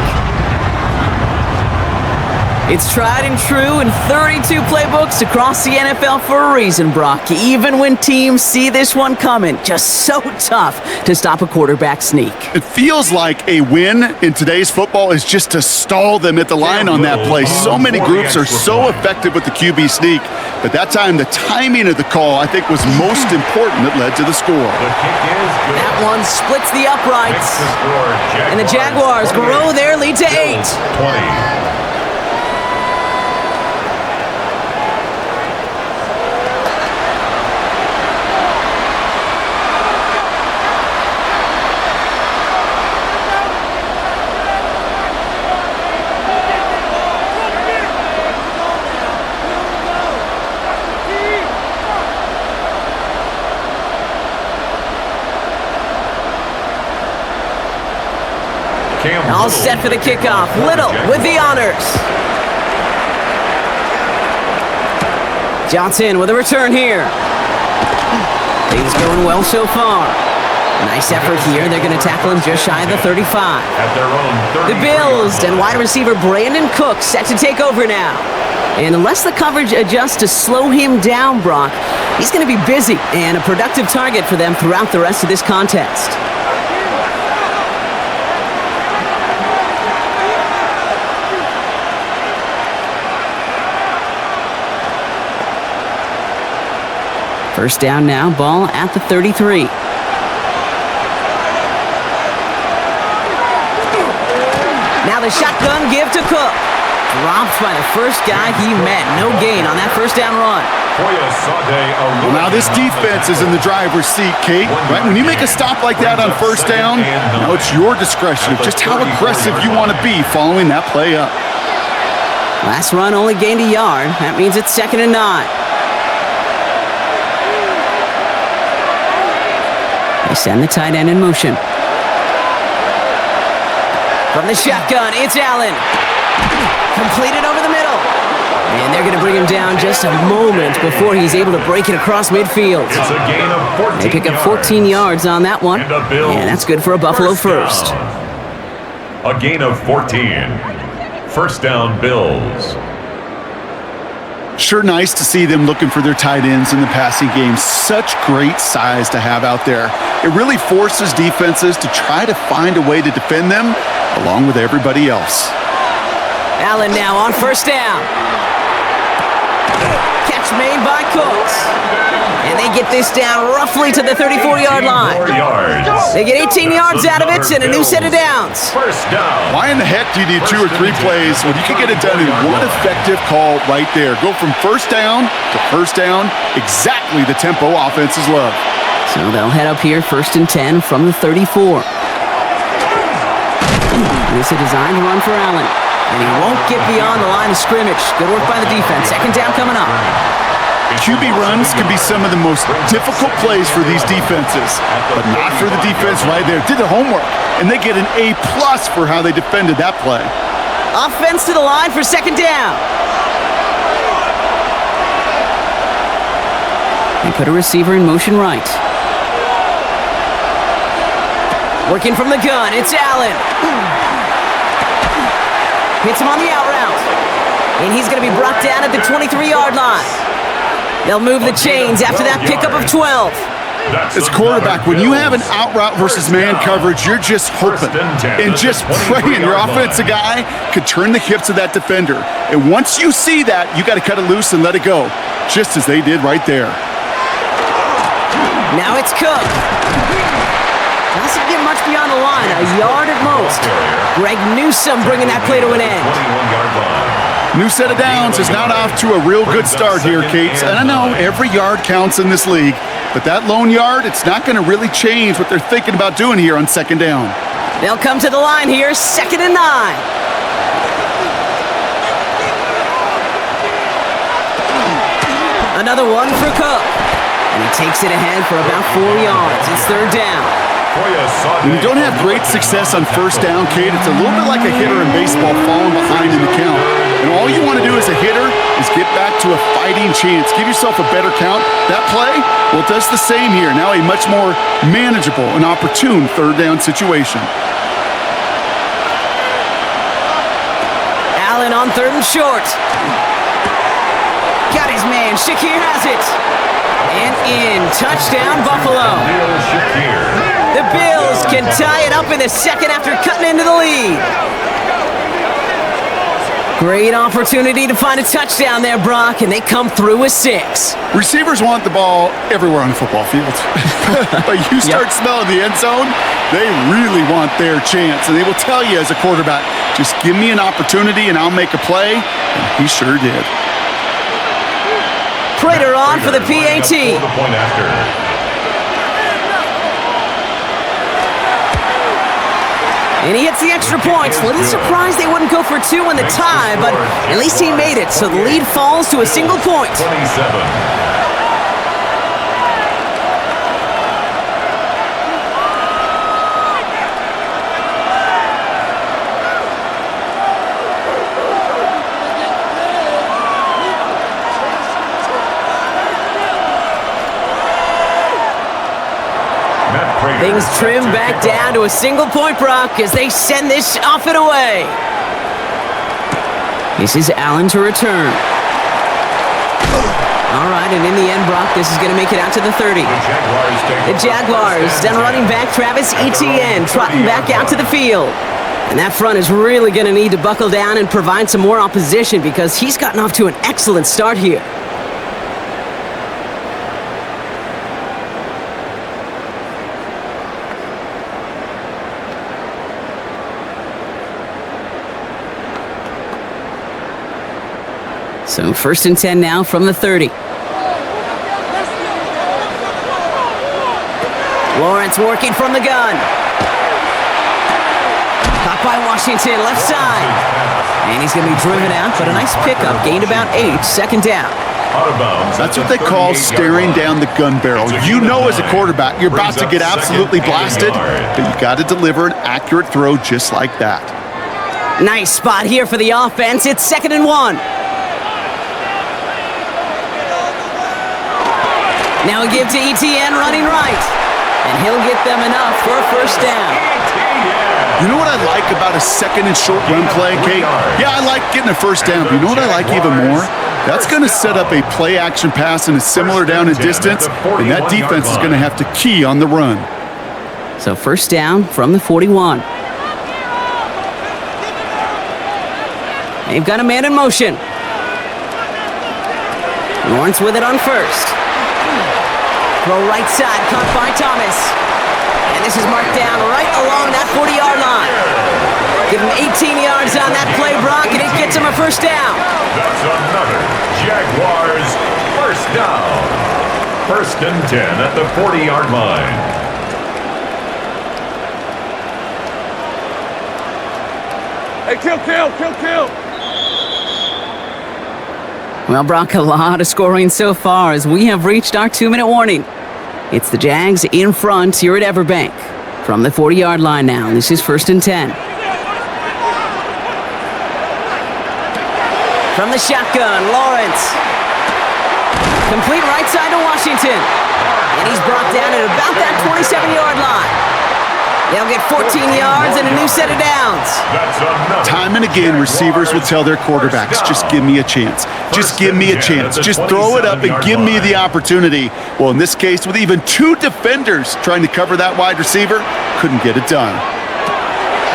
It's tried and true in 32 playbooks across the NFL for a reason, Brock. Even when teams see this one coming, just so tough to stop a quarterback sneak. It feels like a win in today's football is just to stall them at the line on that play. So many groups are so effective with the QB sneak, but that time the timing of the call I think was most important that led to the score. The kick is good. That one splits the uprights. Makes the score, And the Jaguars grow their lead to 8. 20. All set for the kickoff. Little with the honors. Johnson with a return here. Things going well so far. Nice effort here. They're going to tackle him just shy of the 35. At their own 30. The Bills and wide receiver Brandon Cook set to take over now. And unless the coverage adjusts to slow him down, Brock, he's going to be busy and a productive target for them throughout the rest of this contest. First down now, ball at the 33. Now the shotgun give to Cook. Dropped by the first guy he met. No gain on that first down run. Well, now this defense is in the driver's seat, Kate. Right? When you make a stop like that on first down, now it's your discretion of just how aggressive you want to be following that play up. Last run only gained a yard. That means it's 2nd and 9. They send the tight end in motion. From the shotgun, it's Allen. Completed over the middle. And they're going to bring him down just a moment before he's able to break it across midfield. It's a gain of 14 They pick up 14 yards on that one. And that's good for a Buffalo first. A gain of 14. First down, Bills. Sure nice to see them looking for their tight ends in the passing game. Such great size to have out there. It really forces defenses to try to find a way to defend them along with everybody else. Allen now on first down. Catch made by Cooks. And they get this down roughly to the 34-yard line. They get 18 yards out of it and a new set of downs. First down. Why in the heck do you need 2 or 3 plays when you can get it done in one effective call right there? Go from first down to first down, exactly the tempo offenses love. So they'll head up here, 1st and 10 from the 34. This is a designed run for Allen. And he won't get beyond the line of scrimmage. Good work by the defense. 2nd down coming up. QB runs can be some of the most difficult plays for these defenses, but not for the defense right there. Did the homework, and they get an A+ for how they defended that play. Offense to the line for 2nd down. They put a receiver in motion right. Working from the gun, it's Allen. Hits him on the out route. And he's going to be brought down at the 23-yard line. They'll move the chains after that pickup of 12. As quarterback, when you have an out route versus man coverage, you're just hoping and just praying your offensive guy could turn the hips of that defender. And once you see that, you got to cut it loose and let it go, just as they did right there. Now it's Cook. Doesn't get much beyond the line, a yard at most. Greg Newsome bringing that play to an end. New set of downs is not off to a real good start here, Kate. And I know every yard counts in this league, but that lone yard, it's not going to really change what they're thinking about doing here on 2nd down. They'll come to the line here, 2nd and 9. Another one for Cook. And he takes it ahead for about 4 yards. It's 3rd down. When you don't have great success on first down, Kate, it's a little bit like a hitter in baseball falling behind in the count. And all you want to do as a hitter is get back to a fighting chance. Give yourself a better count. That play, well, it does the same here. Now a much more manageable and opportune 3rd down situation. Allen on 3rd and short. Got his man. Shakir has it. And in. Touchdown, Buffalo. The Bills can tie it up in the 2nd after cutting into the lead. Great opportunity to find a touchdown there, Brock, and they come through with 6. Receivers want the ball everywhere on the football field. But you start smelling the end zone, they really want their chance. And they will tell you as a quarterback, just give me an opportunity and I'll make a play. And he sure did. Prater on for the PAT. And he hits the extra points. A little surprised they wouldn't go for 2 in the tie, but at least he made it, so the lead falls to a single point. 27. Things trim back down to a single point, Brock, as they send this off and away. This is Allen to return. All right, and in the end, Brock, this is going to make it out to the 30. The Jaguars, then running back Travis Etienne, trotting back out to the field. And that front is really going to need to buckle down and provide some more opposition because he's gotten off to an excellent start here. So 1st and 10 now from the 30. Lawrence working from the gun. Caught by Washington, left side. And he's going to be driven out, but a nice pickup. Gained about 8, 2nd down. That's what they call staring down the gun barrel. You know as a quarterback, you're about to get absolutely blasted, but you got to deliver an accurate throw just like that. Nice spot here for the offense. It's 2nd and 1. Now a give to Etienne running right. And he'll get them enough for a 1st down. You know what I like about a 2nd and short run play, Kate? Yeah, I like getting a 1st down, but you know what I like even more? That's going to set up a play-action pass in a similar down and distance, and that defense is going to have to key on the run. So 1st down from the 41. They've got a man in motion. Lawrence with it on 1st. Throw right side, caught by Thomas. And this is marked down right along that 40-yard line. Give him 18 yards on that play, Brock, and it gets him a 1st down. That's another Jaguars 1st down. 1st and 10 at the 40-yard line. Hey, kill. Well, Brock, a lot of scoring so far as we have reached our 2-minute warning. It's the Jags in front here at Everbank. From the 40-yard line now, this is 1st and 10. From the shotgun, Lawrence. Complete right side to Washington. And he's brought down at about that 27-yard line. They'll get 14 yards and a new set of downs. Time and again, receivers will tell their quarterbacks, just give me a chance. Just give me a chance. Just throw it up and give me the opportunity. Well, in this case, with even 2 defenders trying to cover that wide receiver, couldn't get it done.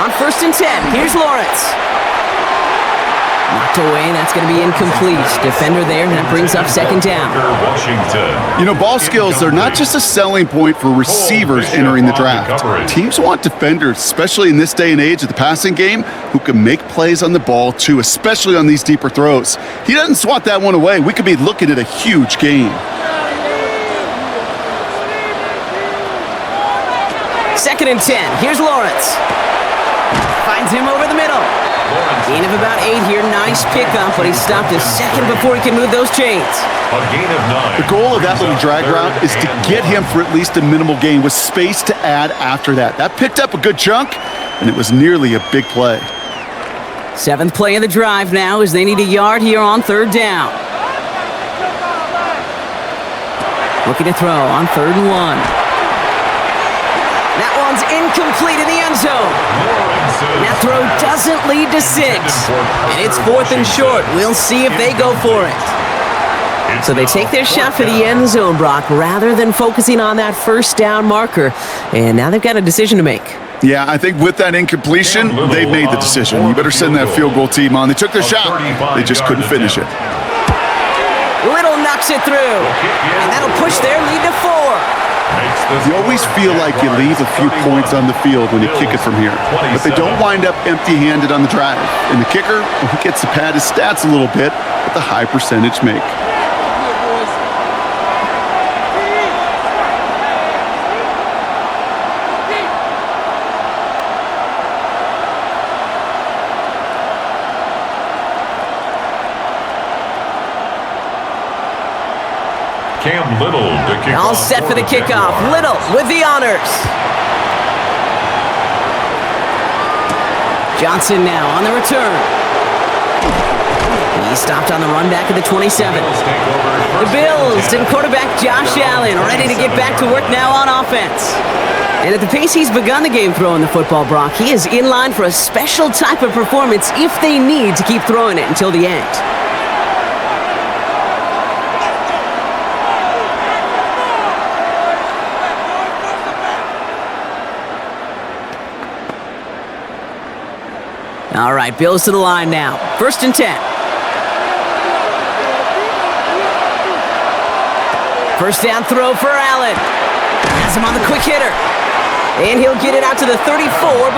On 1st and 10, here's Lawrence. Knocked away, that's going to be incomplete. Defender there, and that brings up 2nd down. You know, ball skills are not just a selling point for receivers entering the draft. Teams want defenders, especially in this day and age of the passing game, who can make plays on the ball too, especially on these deeper throws. He doesn't swat that one away. We could be looking at a huge gain. 2nd and 10, here's Lawrence. Finds him over the middle. Gain of about 8 here. Nice pickup, but he stopped a second before he can move those chains. A gain of 9. The goal of that little drag route is to get him for at least a minimal gain with space to add after that. That picked up a good chunk, and it was nearly a big play. 7th play of the drive now as they need a yard here on 3rd down. Looking to throw on 3rd and 1. That one's incomplete in the end zone. That throw doesn't lead to 6. And it's 4th and short. We'll see if they go for it. So they take their shot for the end zone, Brock, rather than focusing on that 1st down marker. And now they've got a decision to make. Yeah, I think with that incompletion, they've made the decision. You better send that field goal team on. They took their shot. They just couldn't finish it. Little knocks it through. And that'll push their lead to 4. You always feel like you leave a few points on the field when you kick it from here, but they don't wind up empty-handed on the drive. And the kicker, he gets to pad his stats a little bit with a high percentage make. Cam Little to kick All off set for the the kickoff. Jaguars. Little with the honors. Johnson now on the return. He stopped on the run back at the 27. The Bills and quarterback Josh Allen ready to get back to work now on offense. And at the pace he's begun the game throwing the football, Brock, he is in line for a special type of performance if they need to keep throwing it until the end. All right, Bills to the line now. 1st and 10. First down throw for Allen. Has him on the quick hitter. And he'll get it out to the 34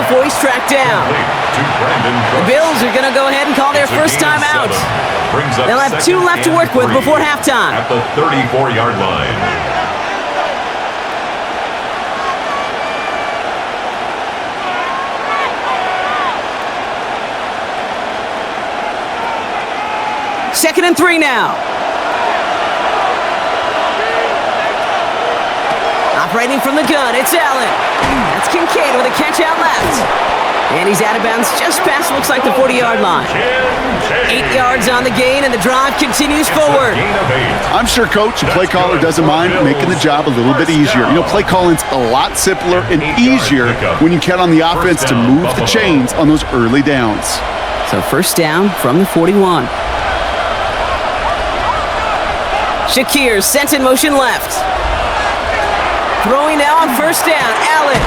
before he's tracked down. The Bills are going to go ahead and call their first time out. They'll have 2 left to work with before halftime. At the 34-yard line. Second and 3 now. Operating from the gun, it's Allen. That's Kincaid with a catch out left. And he's out of bounds just past, looks like, the 40-yard line. 8 yards on the gain, and the drive continues forward. I'm sure Coach and play caller doesn't mind making the job a little bit easier. You know, play calling's a lot simpler and easier when you count on the offense to move the chains on those early downs. So first down from the 41. Shakir sent in motion left. Throwing now on first down, Allen.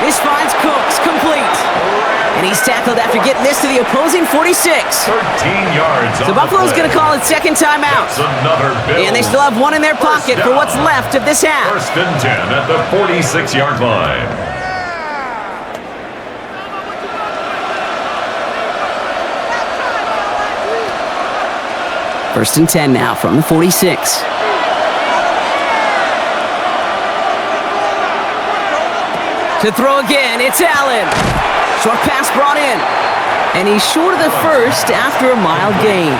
This finds Cooks, complete. And he's tackled after getting this to the opposing 46. 13 yards. So Buffalo's going to call it second time out. And they still have 1 in their pocket for what's left of this half. 1st and 10 at the 46-yard line. First and 10 now from the 46. To throw again, it's Allen. Short pass brought in. And he's short of the first after a mild gain.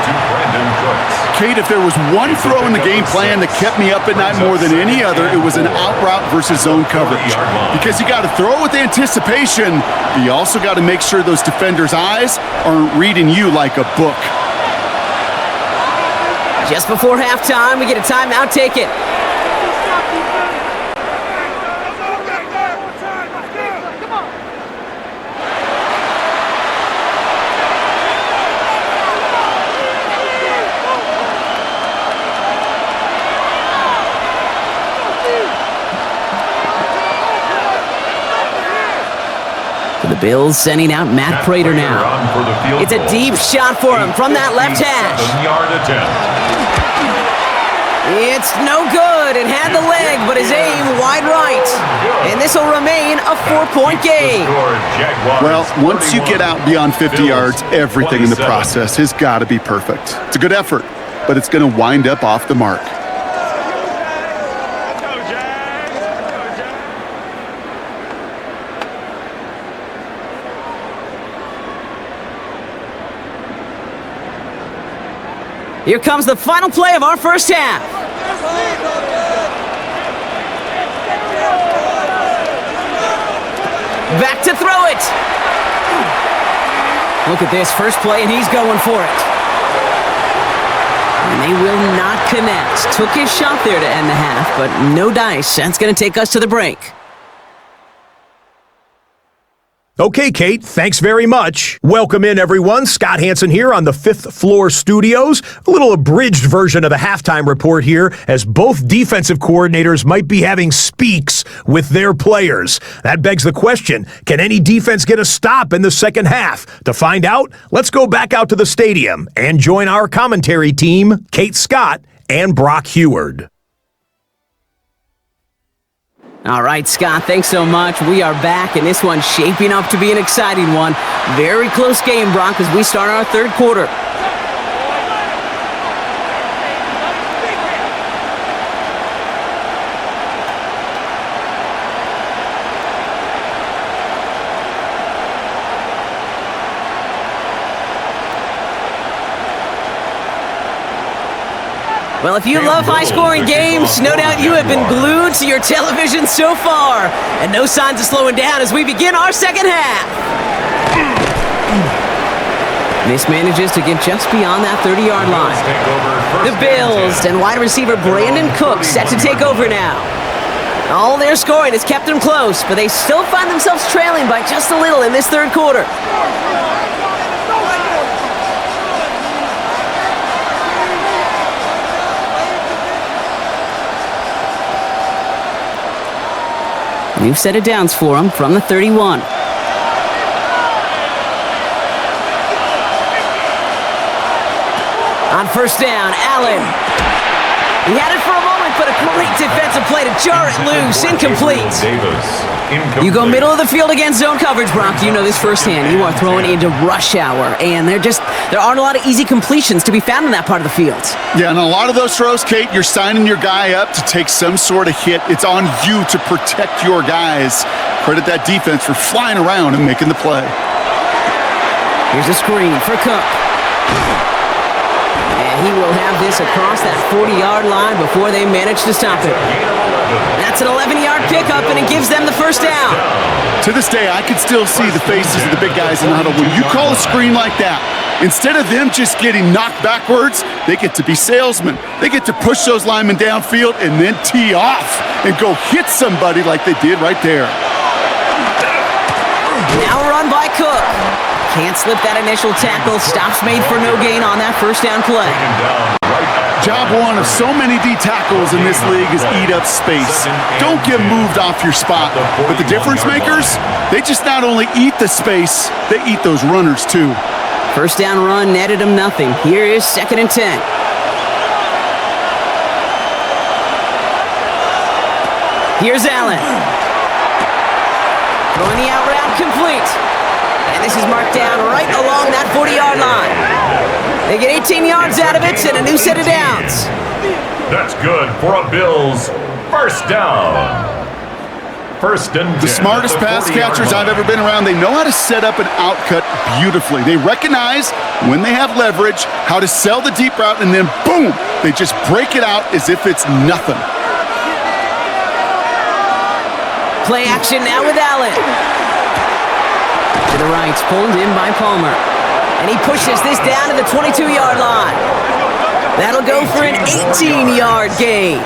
Kate, if there was one throw in the game plan that kept me up at night more than any other, it was an out route versus zone coverage. Because you got to throw it with anticipation, but you also got to make sure those defenders' eyes aren't reading you like a book. Just before halftime, we get a timeout taken. The Bills sending out Matt Prater now. It's a deep shot for him from that left hash. It's no good. It had the leg, but his aim wide right. And this will remain a 4-point game. Well, once you get out beyond 50 yards, everything in the process has got to be perfect. It's a good effort, but it's going to wind up off the mark. Here comes the final play of our first half. Back to throw it. Look at this first play, and he's going for it. And they will not connect. Took his shot there to end the half, but no dice. That's going to take us to the break. Okay, Kate, thanks very much. Welcome in, everyone. Scott Hansen here on the 5th Floor Studios. A little abridged version of the halftime report here, as both defensive coordinators might be having speaks with their players. That begs the question, can any defense get a stop in the second half? To find out, let's go back out to the stadium and join our commentary team, Kate Scott and Brock Heward. All right, Scott, thanks so much. We are back, and this one's shaping up to be an exciting one. Very close game, Brock, as we start our third quarter. Well, if you love high-scoring games, no doubt you have been glued to your television so far. And no signs of slowing down as we begin our second half. This manages to get just beyond that 30-yard line. The Bills and wide receiver Brandon Cooks set to take over now. All their scoring has kept them close, but they still find themselves trailing by just a little in this third quarter. New set of downs for them from the 31. On first down, Allen. He had it for a moment, but a great defensive play to jar it loose. Incomplete. You go middle of the field against zone coverage, Brock. You know this firsthand. You are throwing into rush hour, and there aren't a lot of easy completions to be found in that part of the field. Yeah, and a lot of those throws, Kate, you're signing your guy up to take some sort of hit. It's on you to protect your guys. Credit that defense for flying around and making the play. Here's a screen for Cook. And he will have this across that 40-yard line before they manage to stop it. That's an 11-yard pickup, and it gives them the first down. To this day, I can still see the faces of the big guys in the huddle. When you call a screen like that, instead of them just getting knocked backwards, they get to be salesmen. They get to push those linemen downfield and then tee off and go hit somebody like they did right there. Now run by Cook. Can't slip that initial tackle. Stops made for no gain on that first down play. Job one of so many D tackles in this league is eat up space. Don't get moved off your spot. But the difference makers, they just not only eat the space, they eat those runners too. First down run netted him nothing. Here is 2nd and 10. Here's Allen. Throwing the out route complete. And this is marked down right along that 40-yard line. They get 18 yards out of it and a new set of downs. That's good for a Bills first down. First and 10. The smartest pass catchers I've ever been around, they know how to set up an outcut beautifully. They recognize when they have leverage, how to sell the deep route, and then boom, they just break it out as if it's nothing. Play action now with Allen. To the right, pulled in by Palmer. And he pushes this down to the 22-yard line. That'll go for an 18-yard gain.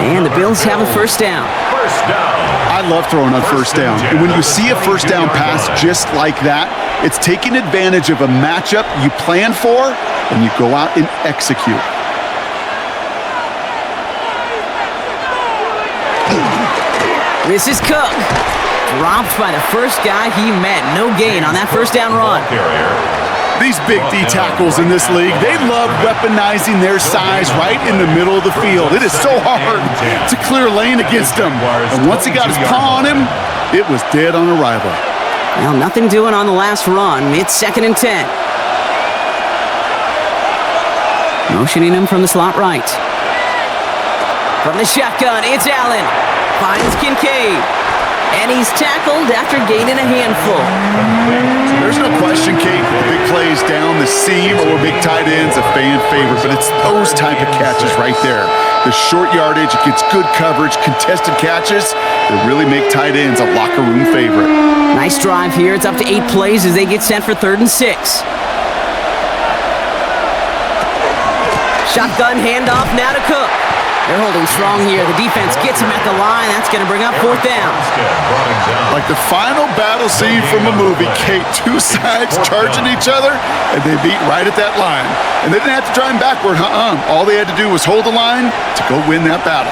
And the Bills have a first down. I love throwing on first down. And when you see a first down pass just like that, it's taking advantage of a matchup you plan for, and you go out and execute. This is Cook. Dropped by the first guy he met. No gain on that first down run. These big D tackles in this league, they love weaponizing their size right in the middle of the field. It is so hard to clear lane against them. And once he got his paw on him, it was dead on arrival. Well, nothing doing on the last run. It's 2nd and 10. Motioning him from the slot right. From the shotgun, it's Allen. Finds Kincaid. And he's tackled after gaining a handful. There's no question, Kate, the big plays down the seam or big tight ends, a fan favorite, but it's those type of catches right there. The short yardage, it gets good coverage, contested catches that really make tight ends a locker room favorite. Nice drive here. It's up to 8 plays as they get sent for 3rd and 6. Shotgun handoff now to Cook. They're holding strong here. The defense gets him at the line. That's going to bring up 4th down. Like the final battle scene from a movie, Kate. 2 sides charging each other, and they beat right at that line. And they didn't have to drive backward, All they had to do was hold the line to go win that battle.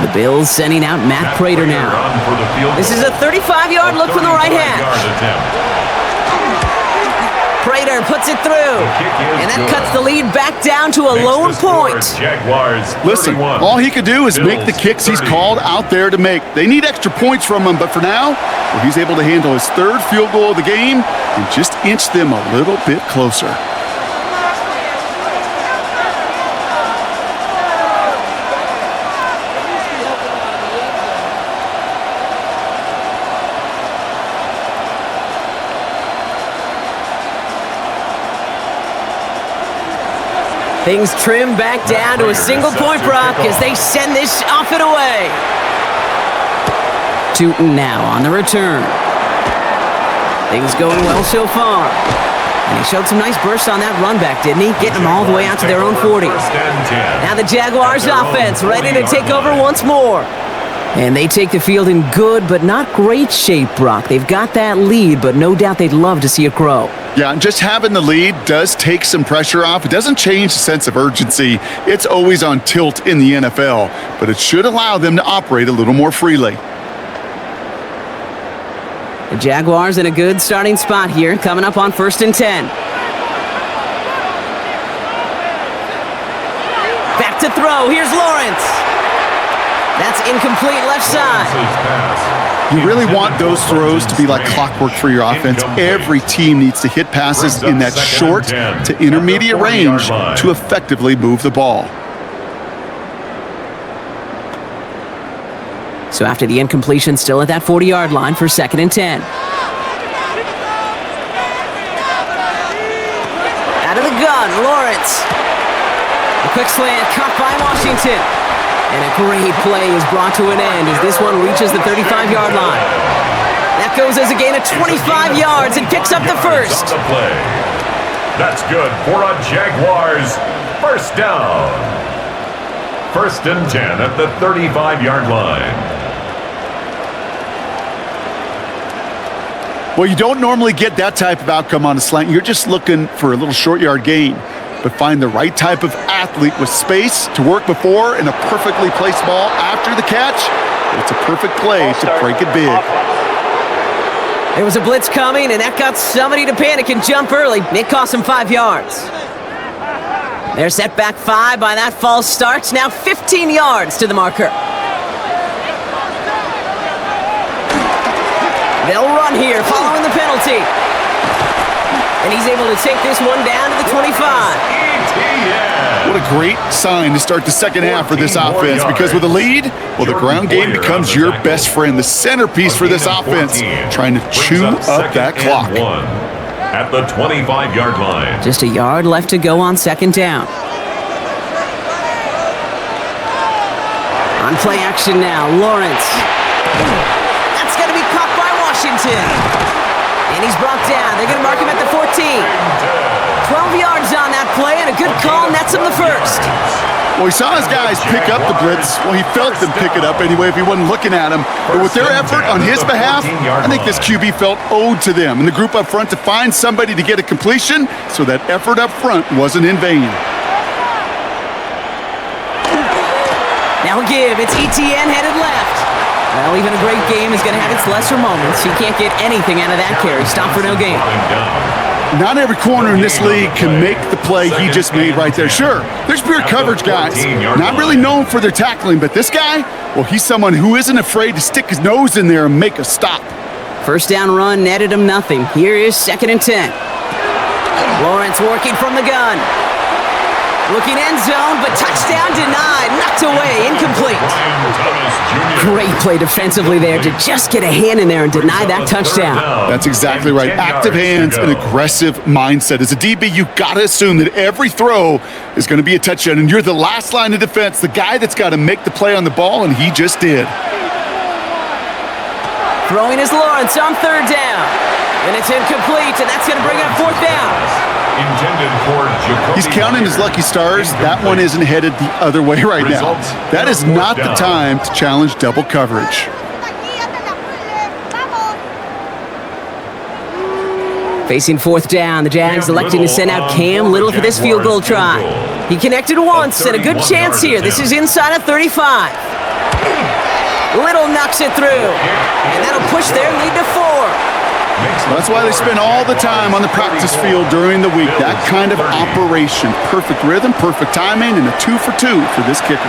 The Bills sending out Matt Prater now. This is a 35-yard look from the right hash. Prater puts it through, and that cuts the lead back down to a lone point. Jaguars, listen, all he could do is make the kicks he's called out there to make. They need extra points from him, but for now, he's able to handle his 3rd field goal of the game and just inch them a little bit closer. Things trim back down to a single point, Brock, as they send this off and away. Tootin now on the return. Things going well so far. And he showed some nice bursts on that run back, didn't he? Getting them all the way out to their own 40. Now the Jaguars offense ready to take over once more. And they take the field in good but not great shape, Brock. They've got that lead, but no doubt they'd love to see it grow. Yeah, and just having the lead does take some pressure off. It doesn't change the sense of urgency. It's always on tilt in the NFL, but it should allow them to operate a little more freely. The Jaguars in a good starting spot here, coming up on 1st and 10. Back to throw. Here's Lawrence. That's incomplete left side. You really want those throws to be like clockwork for your offense. Every team needs to hit passes in that short to intermediate range to effectively move the ball. So after the incompletion, still at that 40-yard line for 2nd and 10. Out of the gun, Lawrence. A quick slant caught by Washington. And a great play is brought to an end as this one reaches the 35-yard line. That goes as a gain of 25 yards and picks up the first. That's good for a Jaguars first down. 1st and 10 at the 35-yard line. Well, you don't normally get that type of outcome on a slant. You're just looking for a little short yard gain. But find the right type of athlete with space to work before and a perfectly placed ball after the catch. It's a perfect play to break it big. There was a blitz coming, and that got somebody to panic and jump early. It cost him 5 yards. They're set back 5 by that false start. Now 15 yards to the marker. They'll run here following the penalty. And he's able to take this one down to the 25. What a great sign to start the second half for this offense, because with a lead, well, the ground game becomes your best friend, the centerpiece for this offense, trying to chew up that clock. At the 25-yard line. Just a yard left to go on 2nd down. On play action now, Lawrence. That's going to be caught by Washington. And he's brought down. They're going to mark him at the 14. 12 yards on that play, and a good call nets him the first. Well, he saw his guys pick up the blitz. Well, he felt them pick it up anyway if he wasn't looking at him. But with their effort on his behalf, I think this QB felt owed to them and the group up front to find somebody to get a completion, so that effort up front wasn't in vain. Now give. It's ETN headed left. Well, even a great game is going to have its lesser moments. He can't get anything out of that carry. Stop for no gain. Not every corner in this league can make the play he just made right there. Sure, there's pure coverage guys, not really known for their tackling, but this guy, well, he's someone who isn't afraid to stick his nose in there and make a stop. First down run netted him nothing. Here is 2nd and 10. Lawrence working from the gun. Looking end zone, but touchdown denied. Knocked away, incomplete. Great play defensively there to just get a hand in there and deny that touchdown. That's exactly right. Active hands and aggressive mindset. As a DB, you got to assume that every throw is going to be a touchdown, and you're the last line of defense, the guy that's got to make the play on the ball, and he just did. Throwing is Lawrence on 3rd down. And it's incomplete, and that's going to bring up 4th down. He's counting his lucky stars. That one isn't headed the other way right now. That is not the time to challenge double coverage. Facing 4th down, the Jags electing to send out Cam Little for this field goal try. He connected once, and a good chance here. This is inside of 35. Little knocks it through, and that'll push their lead to 4. That's why they spend all the time on the practice field during the week. That kind of operation. Perfect rhythm, perfect timing, and a 2 for 2 for this kicker.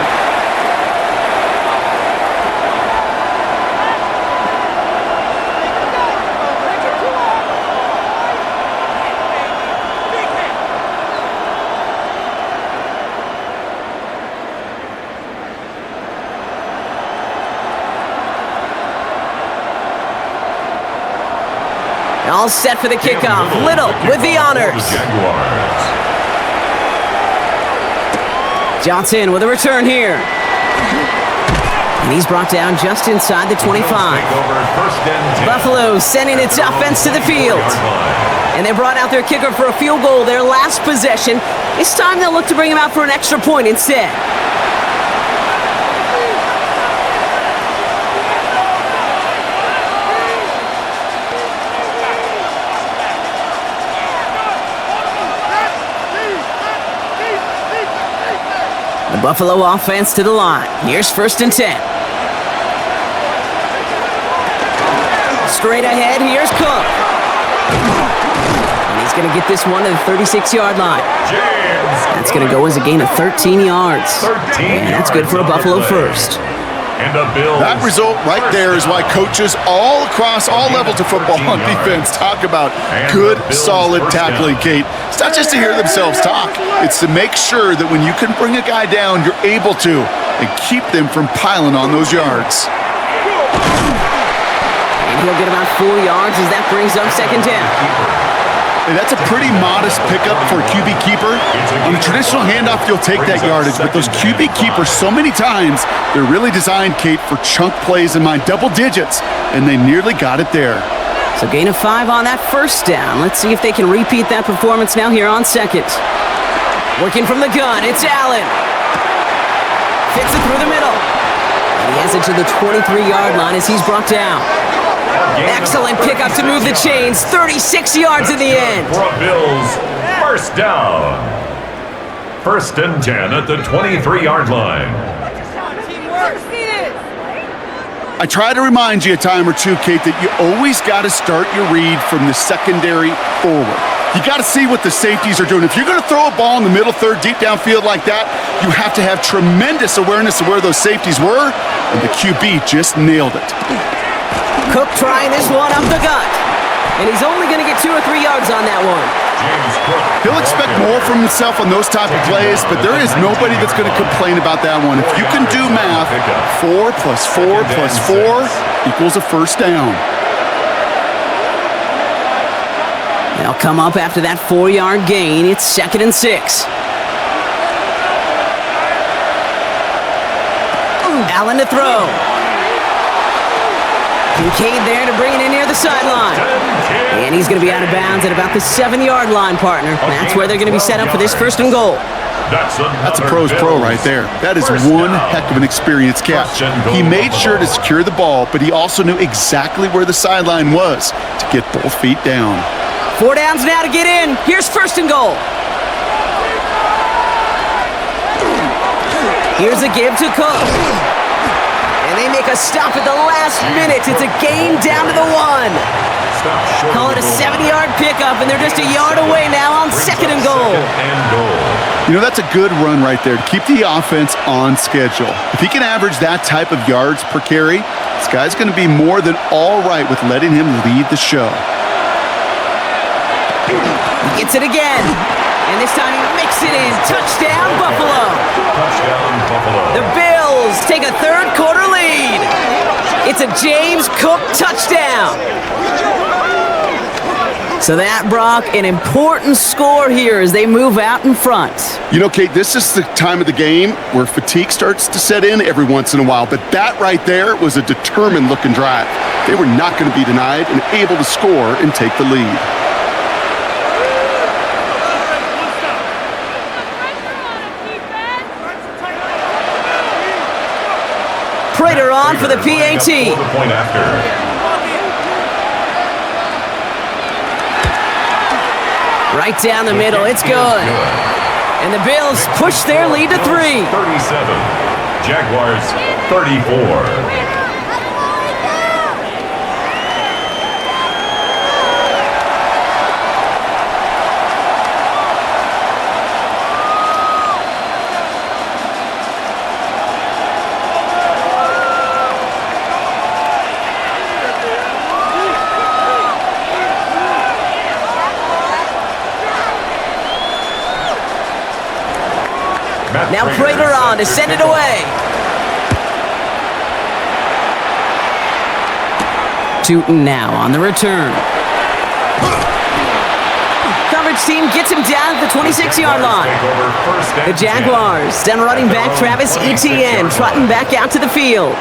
All set for the kickoff. Little with the honors. Johnson with a return here. And he's brought down just inside the 25. First and 10. Buffalo sending its offense to the field. And they brought out their kicker for a field goal their last possession. This time they'll look to bring him out for an extra point instead. The Buffalo offense to the line. Here's 1st and 10. Straight ahead, here's Cook. And he's going to get this one to the 36-yard line. That's going to go as a gain of 13 yards. And that's good for a Buffalo first. And the Bills. That result right there is why coaches all across all levels of football on defense talk about good, solid tackling, Kate. It's not just to hear themselves talk. It's to make sure that when you can bring a guy down, you're able to, and keep them from piling on those yards. And he'll get about 4 yards as that brings up 2nd down. And that's a pretty modest pickup for a QB keeper. On a traditional handoff, you'll take that yardage, but those QB keepers, so many times, they're really designed, Kate, for chunk plays in mind, double digits, and they nearly got it there. So gain of 5 on that 1st down. Let's see if they can repeat that performance now here on 2nd. Working from the gun, it's Allen. Fits it through the middle. And he has it to the 23-yard line as he's brought down. Excellent pickup to move the chains. 36 yards in the end. For a Bills first down. 1st and 10 at the 23-yard line. I try to remind you a time or two, Kate, that you always got to start your read from the secondary forward. You got to see what the safeties are doing. If you're going to throw a ball in the middle third, deep downfield like that, you have to have tremendous awareness of where those safeties were, and the QB just nailed it. Cook trying this one up the gut. And he's only going to get 2 or 3 yards on that one. He'll expect more from himself on those type of plays, but there is nobody that's going to complain about that one. If you can do math, 4 plus 4 plus 4 equals a first down. They'll come up after that 4-yard gain. It's 2nd and 6. Allen to throw. Kincaid there to bring it in near the sideline. And he's going to be out of bounds at about the 7-yard line, partner. That's where they're going to be set up for this 1st and goal. That's a pro's pro right there. That is one heck of an experienced catch. He made sure to secure the ball, but he also knew exactly where the sideline was to get both feet down. 4 downs now to get in. Here's 1st and goal. Here's a give to Cook. And they make a stop at the last minute. It's a gain down to the 1. Call it a 7-yard pickup, and they're just a yard away now on 2nd and goal. You know, that's a good run right there to keep the offense on schedule. If he can average that type of yards per carry, this guy's going to be more than all right with letting him lead the show. He gets it again. And this time he makes it in. Touchdown, Buffalo. Touchdown, Buffalo. The Bills take a 3rd quarter lead. It's a James Cook touchdown. So that, Brock, an important score here as they move out in front. You know, Kate, this is the time of the game where fatigue starts to set in every once in a while, but that right there was a determined-looking drive. They were not going to be denied and able to score and take the lead. Prater on for the PAT. Point after. Right down the middle. It's good. And the Bills push their lead to 3. 37. Jaguars 34. Now Prater on to send it away. Tootin now on the return. Coverage coverage team gets him down at the 26-yard line. The Jaguars down running back Travis Etienne trotting back out to the field.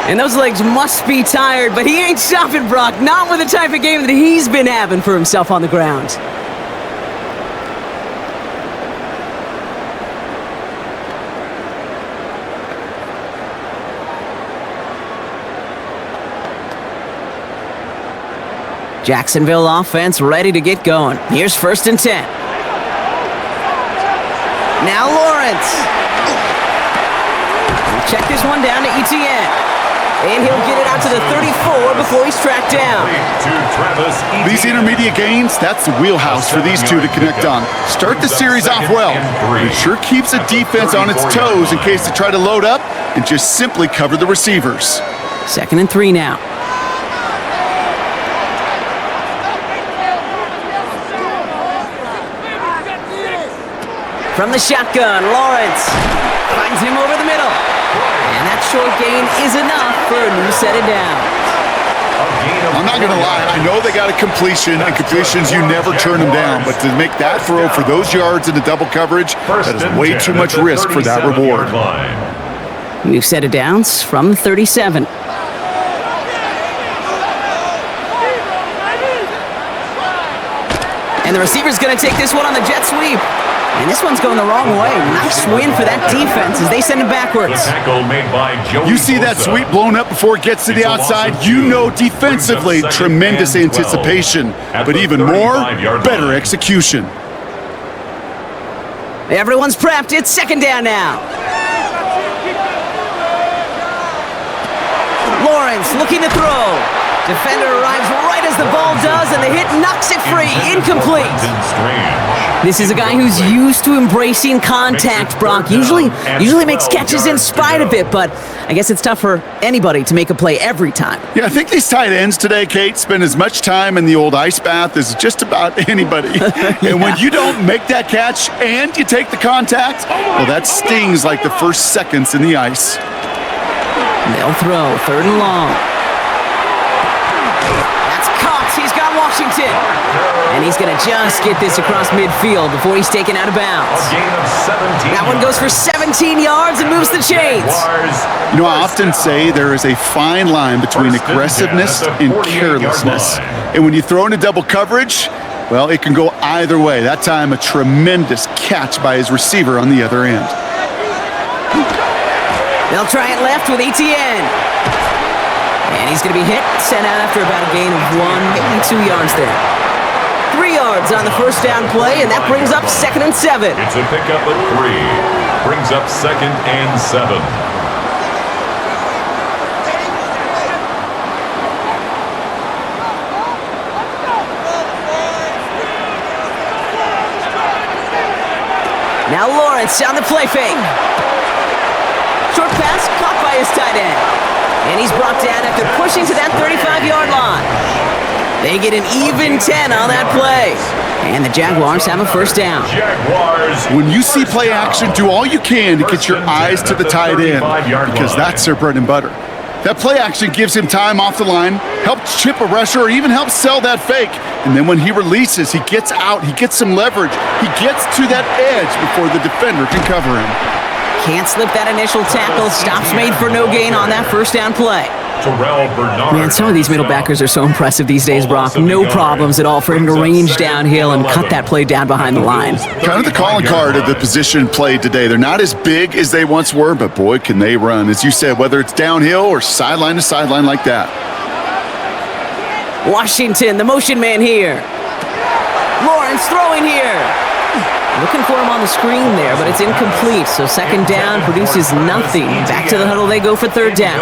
And those legs must be tired, but he ain't stopping, Brock. Not with the type of game that he's been having for himself on the ground. Jacksonville offense ready to get going. Here's 1st and 10. Now Lawrence. Check this one down to Etienne. And he'll get it out to the 34 before he's tracked down. These intermediate gains, that's the wheelhouse for these two to connect on. Start the series off well. It sure keeps the defense on its toes in case they try to load up and just simply cover the receivers. 2nd and 3 now. From the shotgun, Lawrence finds him over the middle. And that short gain is enough for a new set of downs. I'm not going to lie. I know they got a completion, and completions, you never turn them down. But to make that throw for those yards in the double coverage, that is way too much risk for that reward. New set of downs from the 37. And the receiver's going to take this one on the jet sweep. And this one's going the wrong way. Nice win for that defense as they send him backwards. You see that sweep blown up before it gets to the outside, you know defensively, tremendous anticipation. But even more, better execution. Everyone's prepped. It's 2nd down now. Lawrence looking to throw. Defender arrives right as the ball does, and the hit knocks it free. Incomplete. This is a guy who's used to embracing contact, Brock. Usually makes catches in spite of it, but I guess it's tough for anybody to make a play every time. Yeah, I think these tight ends today, Kate, spend as much time in the old ice bath as just about anybody. And when you don't make that catch and you take the contact, well, that stings like the first seconds in the ice. They'll throw 3rd and long. He's got Washington. And he's going to just get this across midfield before he's taken out of bounds. That one goes for 17 yards and moves the chains. You know, I often say there is a fine line between aggressiveness and carelessness. And when you throw into double coverage, well, it can go either way. That time, a tremendous catch by his receiver on the other end. They'll try it left with Etienne. And he's going to be hit, sent out after about a gain of 2 yards there. 3 yards on the 1st down play, and that brings up 2nd and 7. It's a pickup at 3. Brings up 2nd and 7. Now Lawrence on the play fake. Short pass caught by his tight end. And he's brought down after pushing to that 35-yard line. They get an even 10 on that play. And the Jaguars have a 1st down. When you see play action, do all you can to get your eyes to the tight end, because that's their bread and butter. That play action gives him time off the line, helps chip a rusher, or even helps sell that fake. And then when he releases, he gets out, he gets some leverage. He gets to that edge before the defender can cover him. Can't slip that initial tackle. Stops made for no gain on that 1st down play. Man, some of these middle backers are so impressive these days, Brock. No problems at all for him to range downhill and cut that play down behind the line. Kind of the calling card of the position played today. They're not as big as they once were, but boy, can they run. As you said, whether it's downhill or sideline to sideline like that. Washington, the motion man here. Lawrence throwing here. Looking for him on the screen there, but it's incomplete. So 2nd down produces nothing. Back to the huddle they go for 3rd down.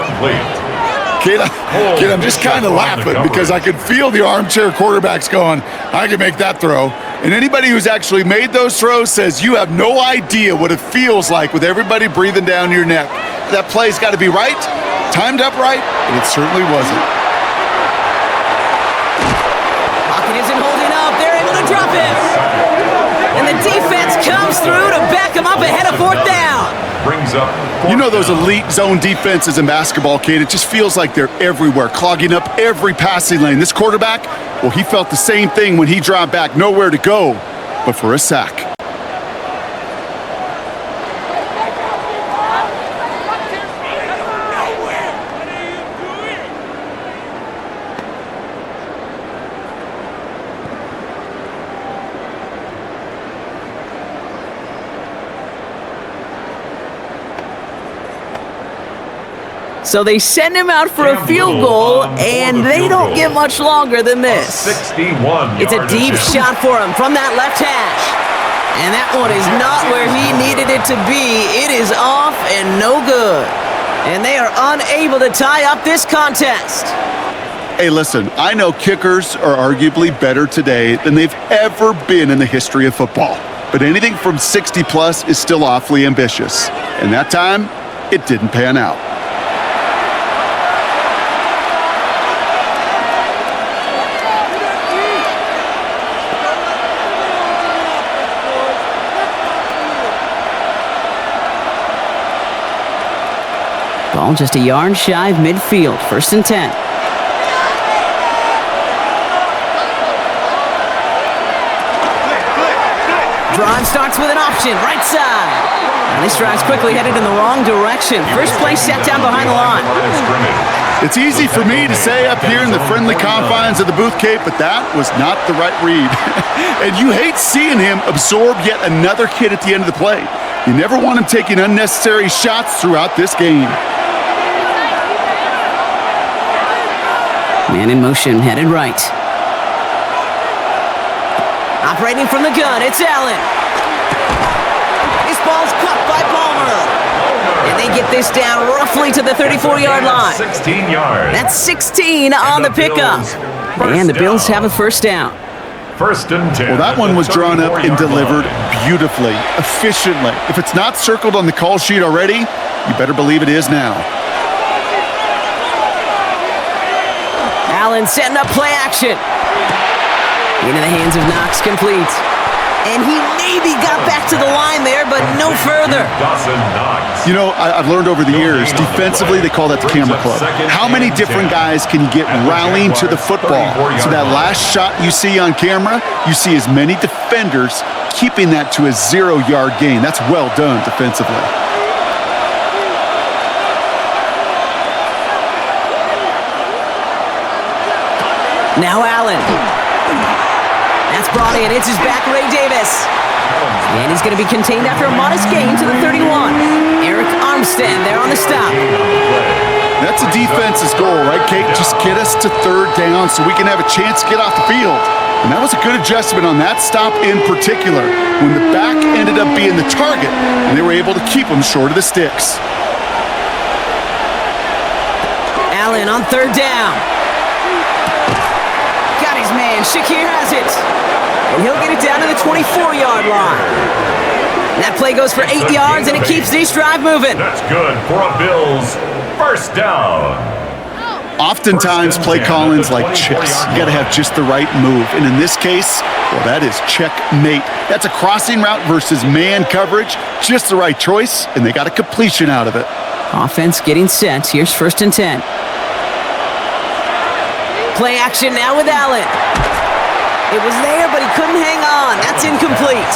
Kid, I'm just kind of laughing because I can feel the armchair quarterbacks going, I can make that throw. And anybody who's actually made those throws says you have no idea what it feels like with everybody breathing down your neck. That play's got to be right, timed up right, and it certainly wasn't. Pocket isn't holding up. They're able to drop him. And the defense comes through to back him up ahead of 4th down. You know those elite zone defenses in basketball, Kate, it just feels like they're everywhere, clogging up every passing lane. This quarterback, well, he felt the same thing when he dropped back, nowhere to go. but for a sack. So they send him out for a field goal, and they don't get much longer than this. It's a deep shot for him from that left hash. And that one is not where he needed it to be. It is off and no good. And they are unable to tie up this contest. Hey, listen, I know kickers are arguably better today than they've ever been in the history of football. But anything from 60 plus is still awfully ambitious. And that time, it didn't pan out. Ball just a yard shy of midfield. 1st and 10. Drive starts with an option, right side. And this drive's quickly headed in the wrong direction. First play set down behind the line. It's easy for me to say up here in the friendly confines of the booth, Cape, but that was not the right read. And you hate seeing him absorb yet another hit at the end of the play. You never want him taking unnecessary shots throughout this game. Man in motion, headed right. Operating from the gun, it's Allen. This ball's caught by Palmer. And they get this down roughly to the 34-yard line. 16 yards. That's 16 on the pickup. And the Bills have a first down. 1st and 10. Well, that one was drawn up and delivered beautifully, efficiently. If it's not circled on the call sheet already, you better believe it is now. Allen setting up play action. Into the hands of Knox, complete. And he maybe got back to the line there, but no further. You know, I've learned over the years, defensively, they call that the camera club. How many different guys can you get rallying to the football? So that last shot you see on camera, you see as many defenders keeping that to a 0-yard gain. That's well done defensively. Now Allen. That's brought in. It's his back, Ray Davis. And he's going to be contained after a modest gain to the 31. Eric Armstead there on the stop. That's a defense's goal, right, Kate? Just get us to 3rd down so we can have a chance to get off the field. And that was a good adjustment on that stop in particular, when the back ended up being the target, and they were able to keep him short of the sticks. Allen on 3rd down. Man, Shakir has it. And he'll get it down to the 24-yard line. That play goes for 8 yards, and it keeps this drive moving. That's good for a Bills 1st down. Oftentimes, play calling's like chess. You got to have just the right move. And in this case, well, that is checkmate. That's a crossing route versus man coverage. Just the right choice, and they got a completion out of it. Offense getting set. Here's 1st and 10. Play action now with Allen. It was there, but he couldn't hang on. That's incomplete.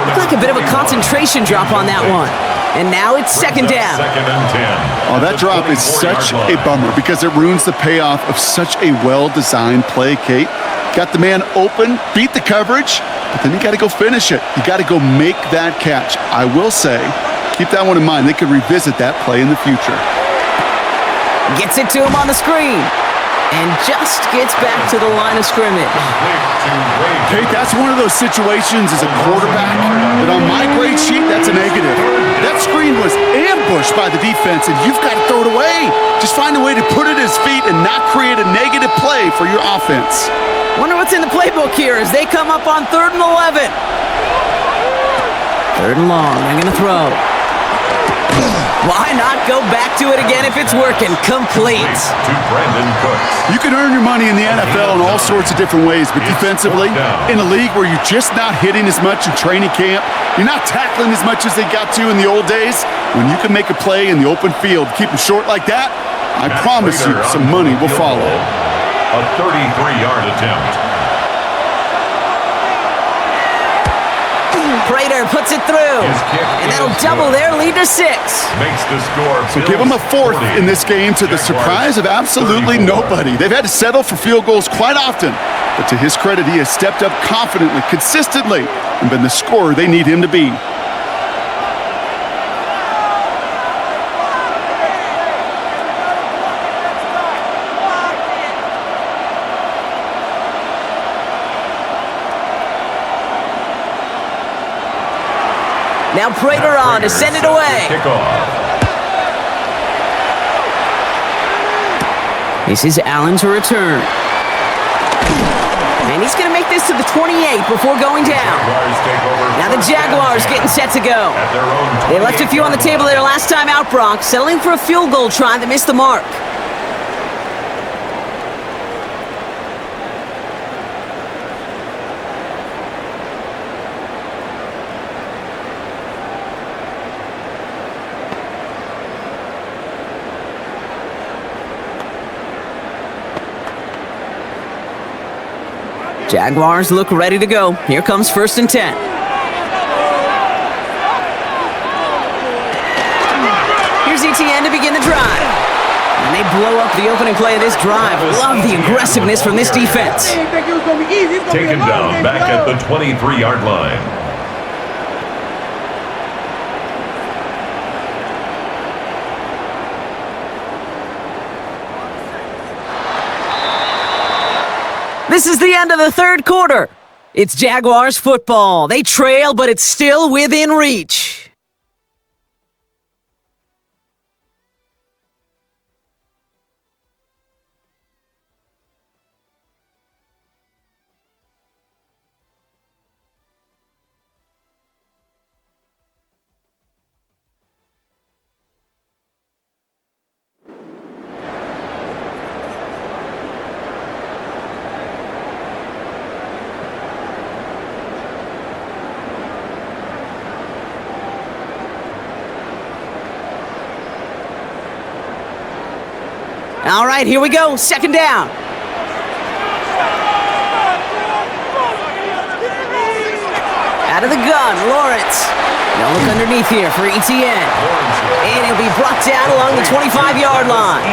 Looked like a bit of a concentration drop on that one. And now it's 2nd down. 2nd and 10. Oh, that drop is such a bummer because it ruins the payoff of such a well-designed play, Kate. Got the man open, beat the coverage, but then you got to go finish it. You got to go make that catch. I will say, keep that one in mind. They could revisit that play in the future. Gets it to him on the screen. And just gets back to the line of scrimmage. Kate, that's one of those situations as a quarterback that on my grade sheet, that's a negative. That screen was ambushed by the defense, and you've got to throw it away. Just find a way to put it at his feet and not create a negative play for your offense. Wonder what's in the playbook here as they come up on 3rd and 11. 3rd and long. They're going to throw. Why not go back to it again if it's working? Complete. To Brandon Cooks. You can earn your money in the NFL in all sorts of different ways, but defensively, in a league where you're just not hitting as much in training camp, you're not tackling as much as they got to in the old days, when you can make a play in the open field, keep them short like that, I promise you some money will follow. A 33-yard attempt. Prater puts it through. And that'll double their lead to 6. Makes the score. So give them a 4th in this game to the surprise of absolutely nobody. They've had to settle for field goals quite often. But to his credit, he has stepped up confidently, consistently, and been the scorer they need him to be. Now Prater on to send it away. This is Allen to return. And he's going to make this to the 28 before going down. Now the Jaguars getting set to go. They left a few on the table there last time out, Brock, settling for a field goal try that missed the mark. Jaguars look ready to go. Here comes 1st and 10. Here's ETN to begin the drive. And they blow up the opening play of this drive. Love the aggressiveness from this defense. Taken down back at the 23-yard line. This is the end of the 3rd quarter. It's Jaguars football. They trail, but it's still within reach. All right, here we go. 2nd down. Out of the gun, Lawrence. Now look underneath here for ETN. And he'll be brought down along the 25-yard line.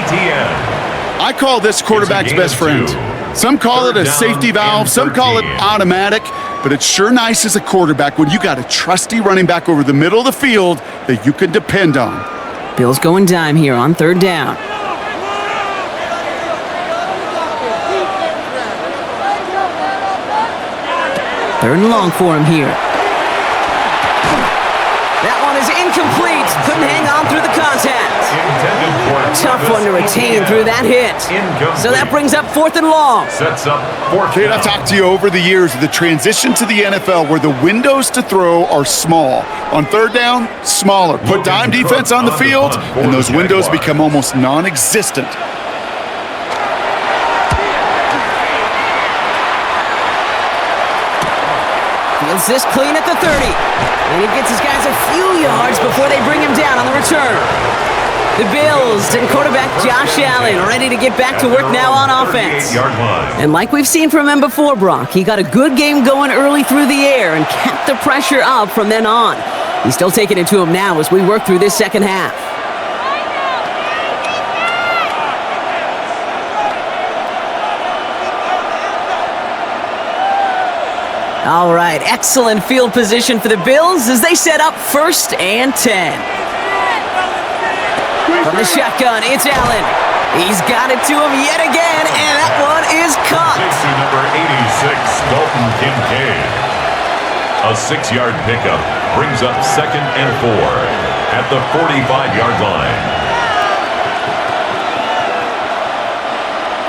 I call this quarterback's best friend. Some call it a safety valve, some call it automatic, but it's sure nice as a quarterback when you got a trusty running back over the middle of the field that you can depend on. Bills going dime here on 3rd down. 3rd and long for him here. That one is incomplete. Couldn't hang on through the contact. Tough one to retain through that hit. So that brings up 4th and long. Sets up 4th Kate, I've talked to you over the years of the transition to the NFL where the windows to throw are small. On 3rd down, smaller. Put dime defense on the field, and those windows become almost non-existent. Fields this clean at the 30. And he gets his guys a few yards before they bring him down on the return. The Bills and quarterback Josh Allen ready to get back to work now on offense. And like we've seen from him before, Brock, he got a good game going early through the air and kept the pressure up from then on. He's still taking it to him now as we work through this 2nd half. All right, excellent field position for the Bills as they set up 1st and 10. From the shotgun, it's Allen. He's got it to him yet again, and that one is caught. Number 86, Dalton Kincaid. A 6-yard pickup brings up 2nd and 4 at the 45-yard line.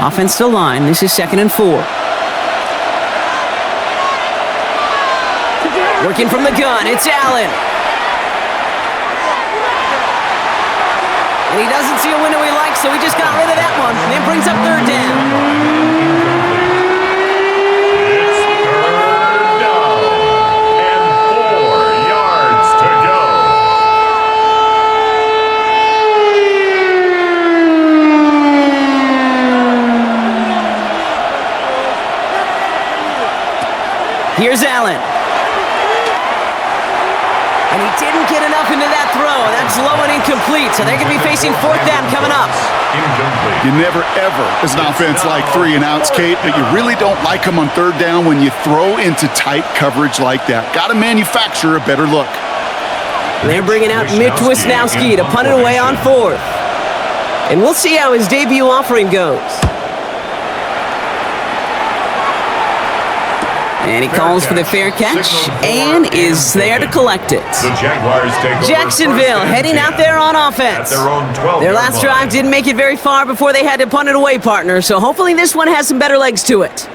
Offensive line, this is 2nd and 4. Working from the gun, it's Allen. And he doesn't see a window he likes, so he just got rid of that one. And then brings up 3rd down. It's 3rd down and 4 yards to go. Here's Allen. And he didn't get enough into that throw. That's low and incomplete, so they're going to be facing fourth down coming up. You never, ever, as an offense, like 3 and outs, Kate, but you really don't like them on third down when you throw into tight coverage like that. Got to manufacture a better look. They're bringing out Mitch Wisnowski to punt it away on fourth. And we'll see how his debut offering goes. And he calls for the fair catch and is there to collect it. The Jaguars take over Jacksonville heading out there on offense. Their last drive didn't make it very far before they had to punt it away, partner, so hopefully this one has some better legs to it.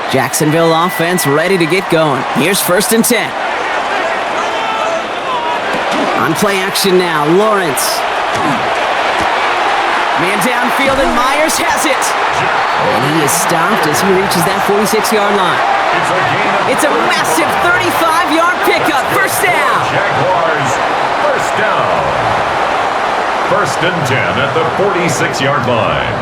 Jacksonville offense ready to get going. Here's 1st and 10. On play action now, Lawrence. Man downfield, and Myers has it. And he is stopped as he reaches that 46-yard line. It's a massive 35-yard pickup. First down. Jaguars, first down. 1st and 10 at the 46-yard line.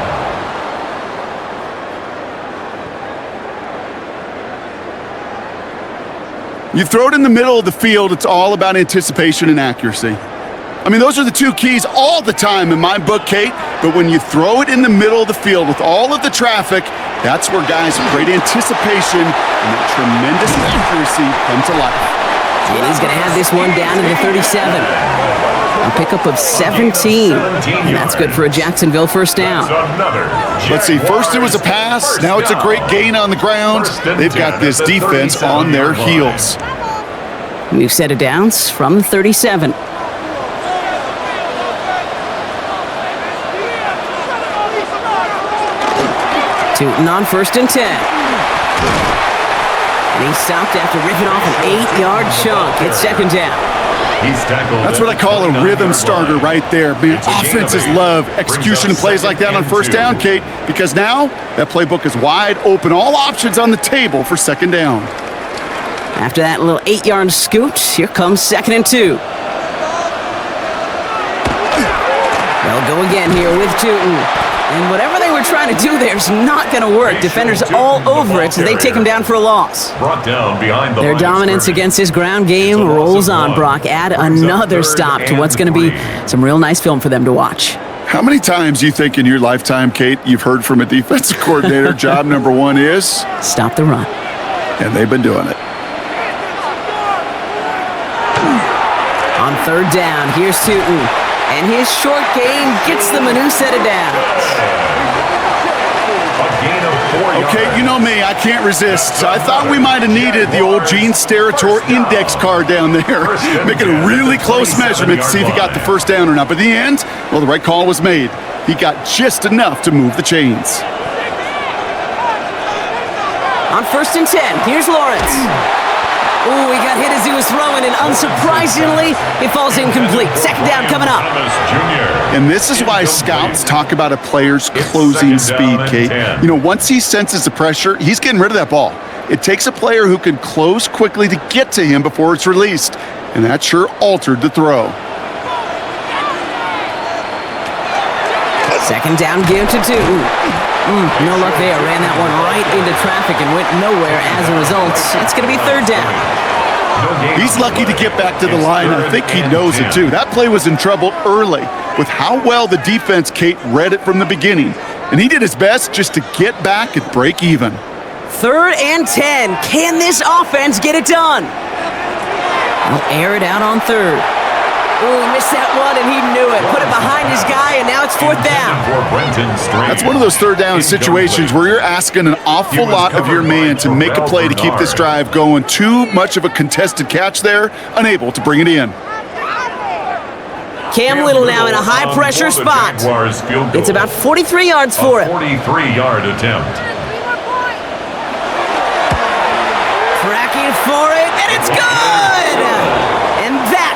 You throw it in the middle of the field, it's all about anticipation and accuracy. I mean, those are the two keys all the time in my book, Kate, but when you throw it in the middle of the field with all of the traffic, that's where guys with great anticipation and that tremendous accuracy come to life. And he's going to have this one down in the 37. A pickup of 17. And that's good for a Jacksonville first down. Let's see, first it was a pass, now it's a great gain on the ground. They've got this defense on their heels. New set of downs from the 37. Tootin on 1st and 10. And he stopped after ripping off an 8-yard chunk. It's 2nd down. That's what I call a rhythm starter right there. Man, offenses love execution and plays like that on 1st down, Kate, because now that playbook is wide open. All options on the table for 2nd down. After that little 8-yard scoot, here comes 2nd and 2. They'll go again here with Tootin. And whatever they were trying to do there is not going to work. Defenders all over it, so they take him down for a loss. Their dominance against his ground game rolls on, Brock. Add another stop to what's going to be some real nice film for them to watch. How many times do you think in your lifetime, Kate, you've heard from a defensive coordinator, job number 1 is? Stop the run. And they've been doing it. On 3rd down, here's Tootin. And his short game gets them a new set of downs. Okay, you know me, I can't resist. I thought we might have needed the old Gene Steratore index card down there, making a really close measurement to see if he got the first down or not. But in the end, well, the right call was made. He got just enough to move the chains. On 1st and 10, here's Lawrence. Ooh, he got hit as he was throwing, and unsurprisingly, it falls incomplete. 2nd down coming up. And this is why scouts talk about a player's closing speed, Kate. You know, once he senses the pressure, he's getting rid of that ball. It takes a player who can close quickly to get to him before it's released, and that sure altered the throw. 2nd down, give to Tootin. No luck there. Ran that one right into traffic and went nowhere as a result. It's going to be 3rd down. He's lucky to get back to the line. I think he knows it, too. That play was in trouble early with how well the defense, Kate, read it from the beginning. And he did his best just to get back and break even. 3rd and 10. Can this offense get it done? He'll air it out on 3rd. Oh, he missed that one, and he knew it. Put it behind his guy, and now it's 4th down. That's one of those 3rd down situations where you're asking an awful lot of your man to make a play to keep this drive going. Too much of a contested catch there, unable to bring it in. Cam Little now in a high-pressure spot. It's about 43 yards for it. 43-yard attempt. Tracking for it, and it's good!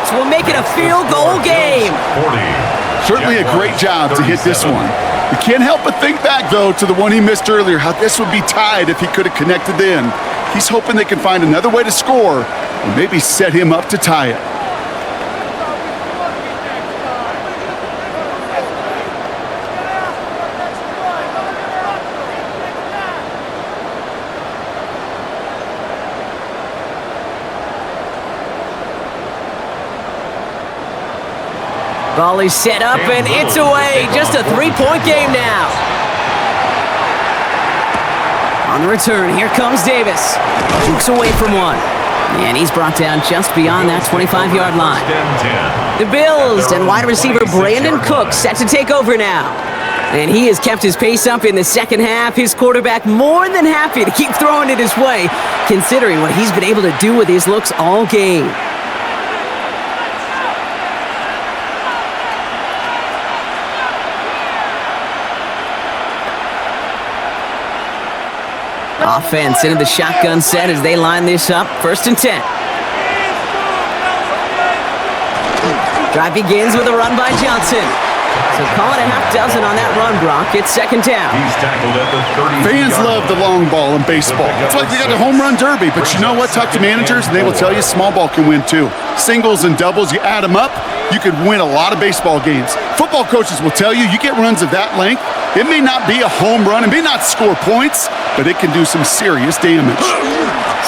Will make it a field goal game. Certainly a great job to hit this one. You can't help but think back, though, to the one he missed earlier, how this would be tied if he could have connected then. He's hoping they can find another way to score and maybe set him up to tie it. Ball is set up, and it's away. Just a 3-point game now. On the return, here comes Davis. Jukes away from one. And he's brought down just beyond that 25-yard line. The Bills and wide receiver Brandon Cook set to take over now. And he has kept his pace up in the second half. His quarterback more than happy to keep throwing it his way, considering what he's been able to do with his looks all game. Offense into the shotgun set as they line this up. 1st and 10. Drive begins with a run by Johnson. So call it a half dozen on that run, Brock. It's 2nd down. He's tackled at the 30. Fans love the long ball in baseball. It's like they got the home run derby, but you know what? Talk to managers, and they will tell you small ball can win too. Singles and doubles, you add them up, you could win a lot of baseball games. Football coaches will tell you, you get runs of that length, it may not be a home run, it may not score points, but it can do some serious damage.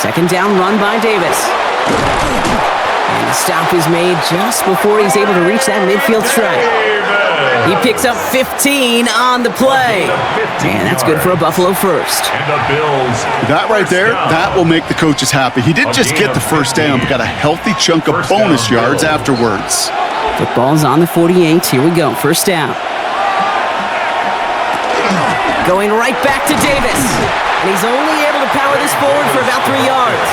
2nd down run by Davis. And the stop is made just before he's able to reach that midfield strike. He picks up 15 on the play. And that's good for a Buffalo first. And the Bills. That right there, that will make the coaches happy. He didn't just get the first down, but got a healthy chunk of bonus yards afterwards. Football's on the 48. Here we go. 1st down. Going right back to Davis. And he's only able to power this forward for about 3 yards.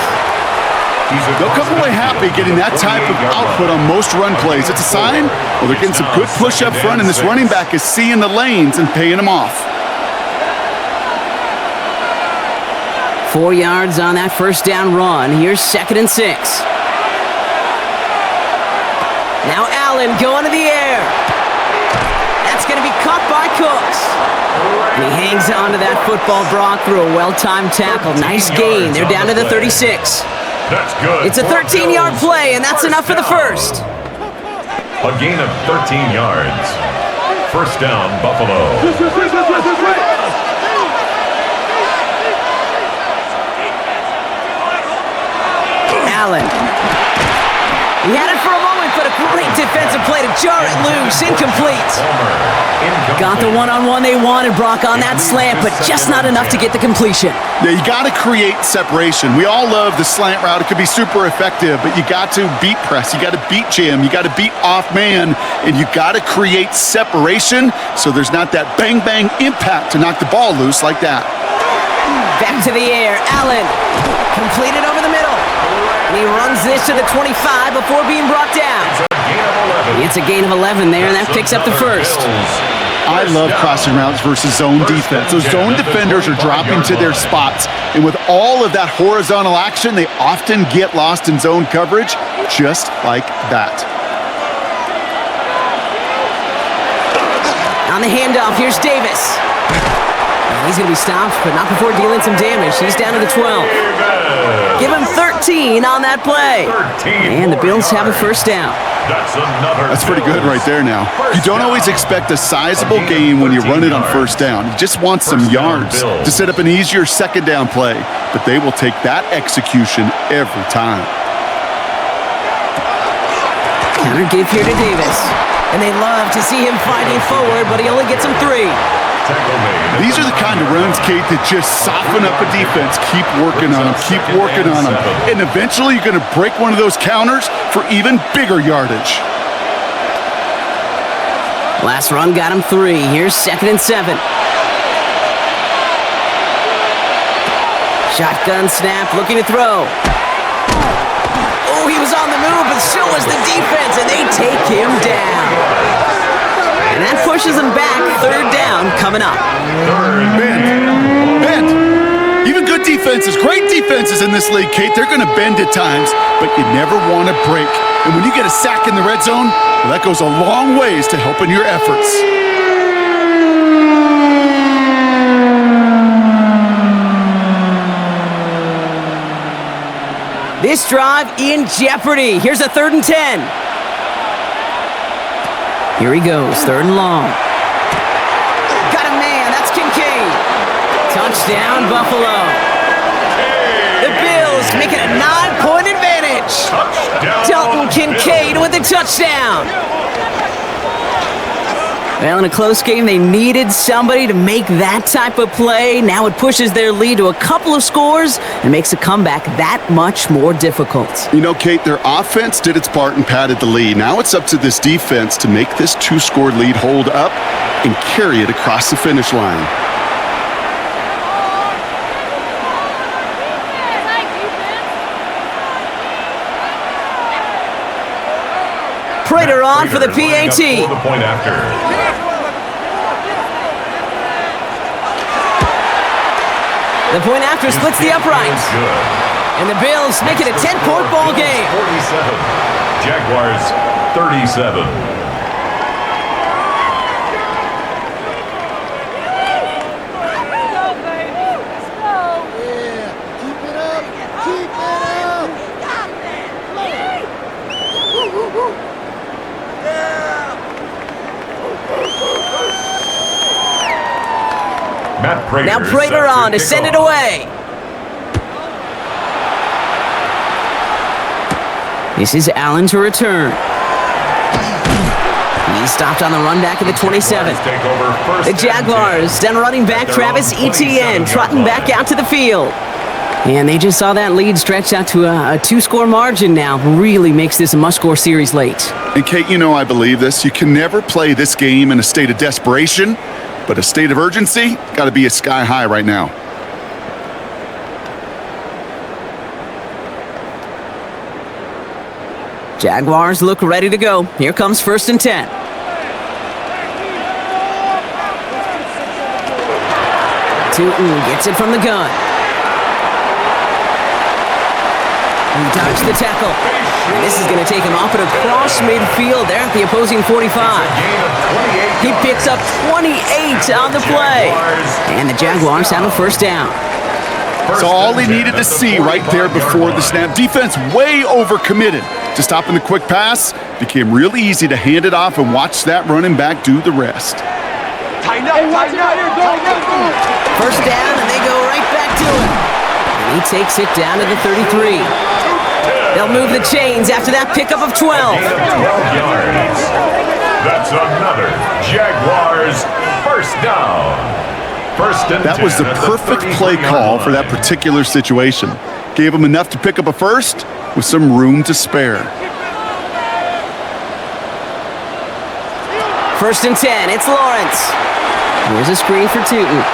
They'll come away happy getting that type of output on most run plays. It's a sign, well, they're getting some good push up front, and this running back is seeing the lanes and paying them off. 4 yards on that 1st down run. Here's 2nd and 6. Now Allen going to the air. That's going to be caught by Cooks. And he hangs on to that football, Brock, through a well-timed tackle. Nice gain. They're down to the 36. That's good. It's a 13-yard play, and that's enough for the first. A gain of 13 yards. 1st down, Buffalo. Allen. He had it for a moment, but a great defensive play to jar it loose. Incomplete. Got the one-on-one they wanted, Brock, on that slant, but just not enough to get the completion. Yeah, you got to create separation. We all love the slant route. It could be super effective, but you got to beat press. You got to beat jam. You got to beat off man, and you got to create separation so there's not that bang-bang impact to knock the ball loose like that. Back to the air. Allen. Completed over the middle. And he runs this to the 25 before being brought down. It's a gain of 11 there, and that picks up the first. I love crossing routes versus zone defense. Those zone defenders are dropping to their spots, and with all of that horizontal action, they often get lost in zone coverage just like that. On the handoff, here's Davis. He's going to be stopped, but not before dealing some damage. He's down to the 12. Give him 13 on that play. And the Bills have a 1st down. That's pretty good right there now. You don't always expect a sizable gain when you run it on 1st down. You just want some yards to set up an easier 2nd down play, but they will take that execution every time. Counter give here to Davis. And they love to see him fighting forward, but he only gets him 3. These are the kind of runs, Kate, that just soften up a defense. Keep working on them, keep working on them. And eventually you're going to break one of those counters for even bigger yardage. Last run got him 3. Here's 2nd and 7. Shotgun snap, looking to throw. Oh, he was on the move, but so was the defense, and they take him down. And that pushes them back. 3rd down coming up. Bend. Even good defenses, great defenses in this league, Kate, they're going to bend at times, but you never want to break. And when you get a sack in the red zone, well, that goes a long ways to helping your efforts. This drive in jeopardy. Here's a 3rd and 10. Here he goes, 3rd and long. Got a man, that's Kincaid. Touchdown, Buffalo. The Bills make it a 9-point advantage. Dalton Kincaid with the touchdown. Well, in a close game, they needed somebody to make that type of play. Now it pushes their lead to a couple of scores and makes a comeback that much more difficult. You know, Kate, their offense did its part and padded the lead. Now it's up to this defense to make this two-score lead hold up and carry it across the finish line. Prater on for the PAT. The point after. The point after splits the uprights. And the Bills make it a 10-point ball game. 47. Jaguars 37. Now Prater on to send it away. This is Allen to return. He's stopped on the run back at the 27. The Jaguars down running back Travis Etienne trotting back out to the field. And they just saw that lead stretch out to a two-score margin now. Really makes this a must-score series late. And Kate, you know I believe this. You can never play this game in a state of desperation, but a state of urgency got to be a sky high right now. Jaguars look ready to go. Here comes 1st and 10. Tootin gets it from the gun. He dodged the tackle. And this is going to take him off at across midfield there at the opposing 45. He picks up 28 on the play. And the Jaguars have a 1st down. That's all he needed to see right there before the snap. Defense way overcommitted to stopping the quick pass. Became really easy to hand it off and watch that running back do the rest. Tighten up, tighten up. 1st down, and they go right back to it. And he takes it down to the 33. They'll move the chains after that pickup of 12. 12 yards. That's another Jaguars 1st down. 1st and 10. That was the perfect play call for that particular situation. Gave him enough to pick up a 1st with some room to spare. 1st and 10, it's Lawrence. Here's a screen for Tootin.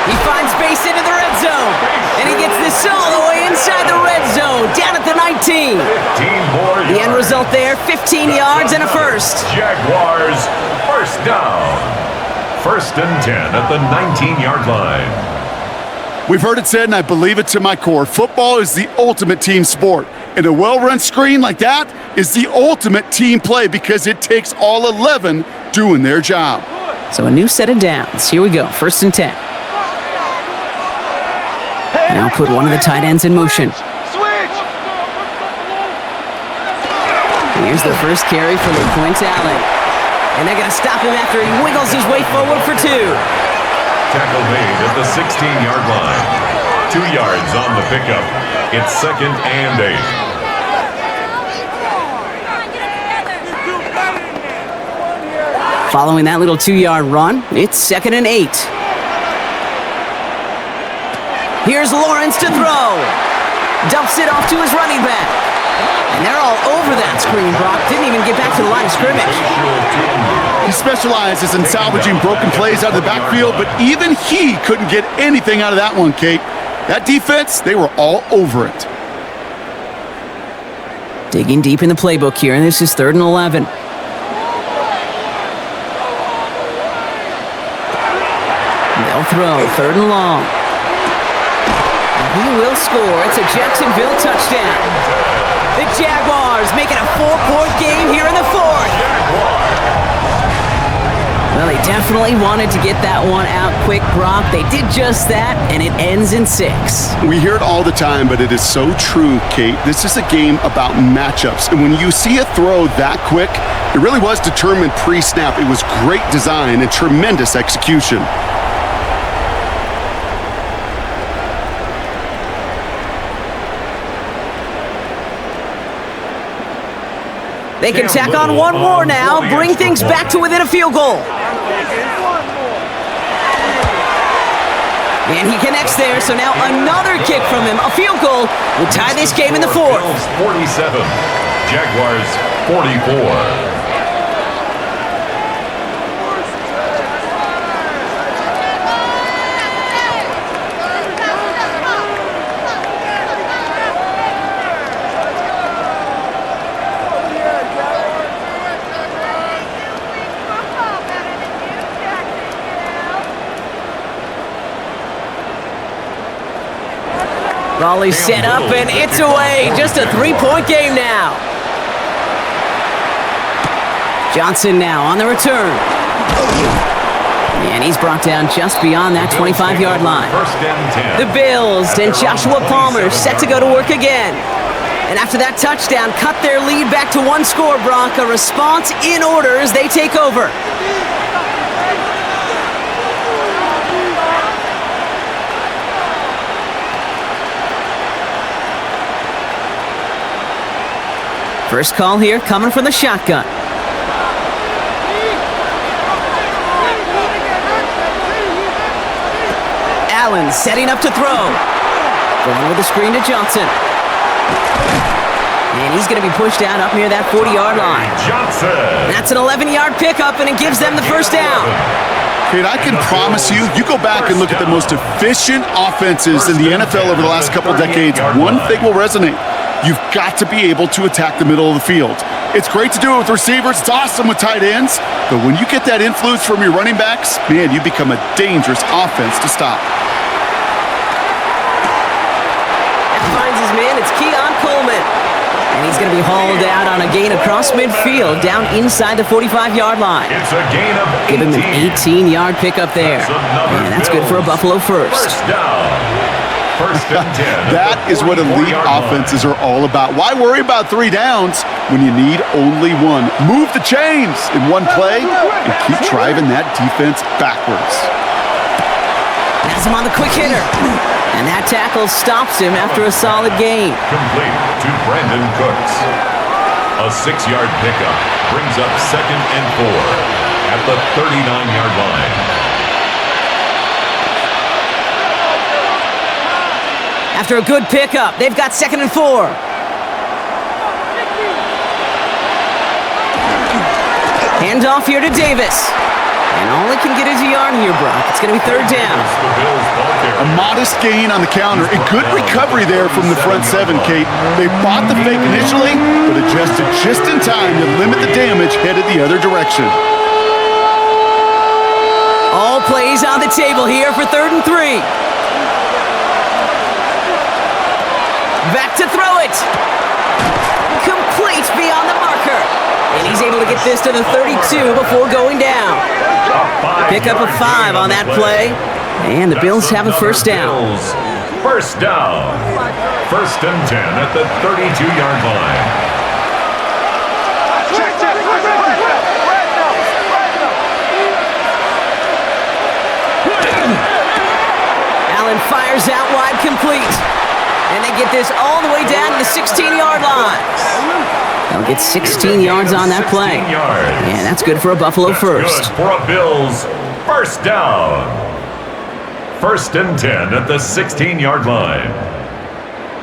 He finds space into the red zone. And he gets this all the way inside the red zone, down at the 19. 15 more yards. The end result there, 15 yards and a 1st. Jaguars 1st down. 1st and 10 at the 19-yard line. We've heard it said, and I believe it to my core, football is the ultimate team sport. And a well-run screen like that is the ultimate team play because it takes all 11 doing their job. So a new set of downs. Here we go, 1st and 10. Now put one of the tight ends in motion. Here's the first carry for LeQuint Allen. And they're going to stop him after he wiggles his way forward for 2. Tackle made at the 16-yard line. 2 yards on the pickup. It's 2nd and 8. Following that little 2-yard run, it's 2nd and 8. Here's Lawrence to throw. Dumps it off to his running back. And they're all over that screen, Brock. Didn't even get back to the line of scrimmage. He specializes in salvaging broken plays out of the backfield, but even he couldn't get anything out of that one, Kate. That defense, they were all over it. Digging deep in the playbook here, and this is 3rd and 11. They'll throw, 3rd and long. He will score. It's a Jacksonville touchdown. The Jaguars make it a 4-point game here in the 4th. Well, they definitely wanted to get that one out quick, Brock. They did just that, and it ends in 6. We hear it all the time, but it is so true, Kate. This is a game about matchups. And when you see a throw that quick, it really was determined pre-snap. It was great design and tremendous execution. They can tack on one more now, bring things back to within a field goal. And he connects there, so now another kick from him. A field goal will tie this game in the fourth. Bills 47, Jaguars 44. Raleigh's set up, and it's away. Just a three-point game now. Johnson now on the return. And he's brought down just beyond that 25-yard line. First and 10. The Bills and Joshua Palmer set to go to work again. And after that touchdown, cut their lead back to one score, Brock. A response in order as they take over. First call here coming from the shotgun. Allen setting up to throw. Going with the screen to Johnson. And he's going to be pushed out up near that 40-yard line. Johnson. That's an 11-yard pickup, and it gives them the first down. Kate, I can promise you, you go back and look at the most efficient offenses in the NFL over the last couple decades, one thing will resonate. You've got to be able to attack the middle of the field. It's great to do it with receivers. It's awesome with tight ends. But when you get that influence from your running backs, man, you become a dangerous offense to stop. That finds his man. It's Keon Coleman. And he's going to be hauled out on a gain across midfield down inside the 45-yard line. It's a gain of 18. Give him an 18-yard pickup there. And that's good for a Buffalo first. First down. First and 10. That is what elite offenses are all about. Why worry about 3 downs when you need only one? Move the chains in one play and keep driving that defense backwards. Has him on the quick hitter. And that tackle stops him after a solid gain. Complete to Brandon Cooks. A 6-yard pickup brings up second and 4 at the 39-yard line. After a good pickup, they've got second and 4. Handoff here to Davis. And all he can get is a yard here, Brock. It's going to be third down. A modest gain on the counter. A good recovery there from the front seven, Kate. They bought the fake initially, but adjusted just in time to limit the damage headed the other direction. All plays on the table here for third and 3. Back to throw it. Complete beyond the marker. And he's able to get this to the 32 before going down. Pick up a 5 on that play. And the Bills have a first down. First down. First and 10 at the 32-yard line. Allen fires out wide, complete. And they get this all the way down to the 16-yard line. They'll get 16 yards on that play. And that's good for a Buffalo first. Good for a Bills first down. First and 10 at the 16-yard line.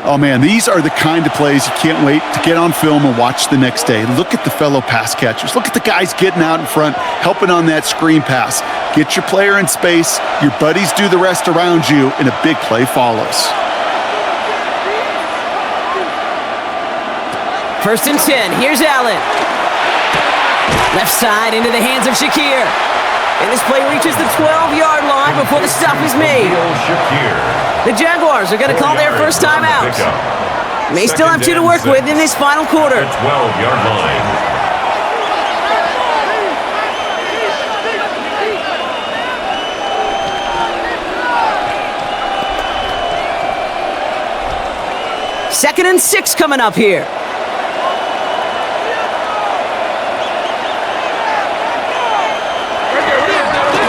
Oh, man, these are the kind of plays you can't wait to get on film and watch the next day. Look at the fellow pass catchers. Look at the guys getting out in front, helping on that screen pass. Get your player in space. Your buddies do the rest around you, and a big play follows. First and 10. Here's Allen. Left side into the hands of Shakir. And this play reaches the 12-yard line before the stop is made. The Jaguars are going to call their first time out. They still have 2 to work with in this final quarter. 12-yard line. Second and 6 coming up here.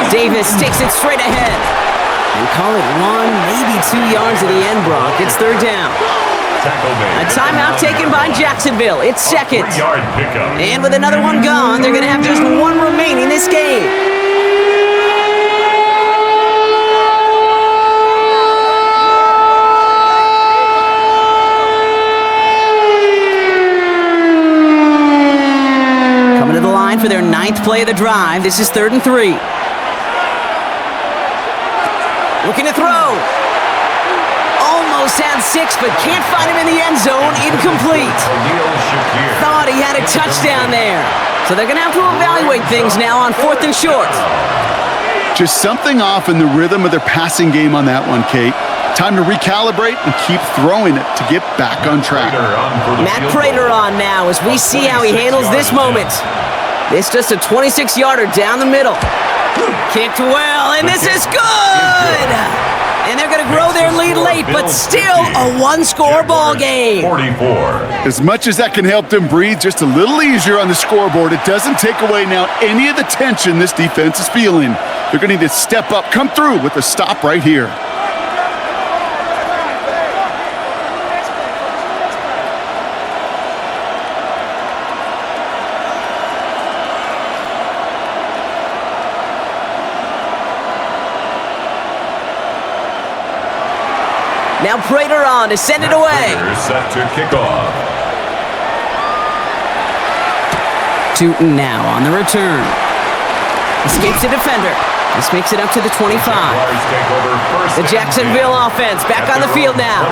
Davis takes it straight ahead. And call it 1, maybe 2 yards at the end, Brock. It's third down. Tackle made. A timeout taken by Jacksonville. It's second. 3-yard pickup. And with another one gone, they're going to have just one remaining this game. Coming to the line for their 9th play of the drive. This is 3rd and 3. Looking to throw. Almost had 6, but can't find him in the end zone. Incomplete. Thought he had a touchdown there. So they're going to have to evaluate things now on 4th and short. Just something off in the rhythm of their passing game on that one, Kate. Time to recalibrate and keep throwing it to get back on track. Matt Prater on now as we see how he handles this moment. This just a 26-yarder down the middle. Kicked well, and this is good! And they're going to grow their lead late, but still a one-score ball game. 44. As much as that can help them breathe just a little easier on the scoreboard, it doesn't take away now any of the tension this defense is feeling. They're going to need to step up, come through with a stop right here. Now Prater on to send it away. Prater set to kick off. Tootin now on the return. Escapes the defender. This makes it up to the 25. The Jacksonville offense back on the field now.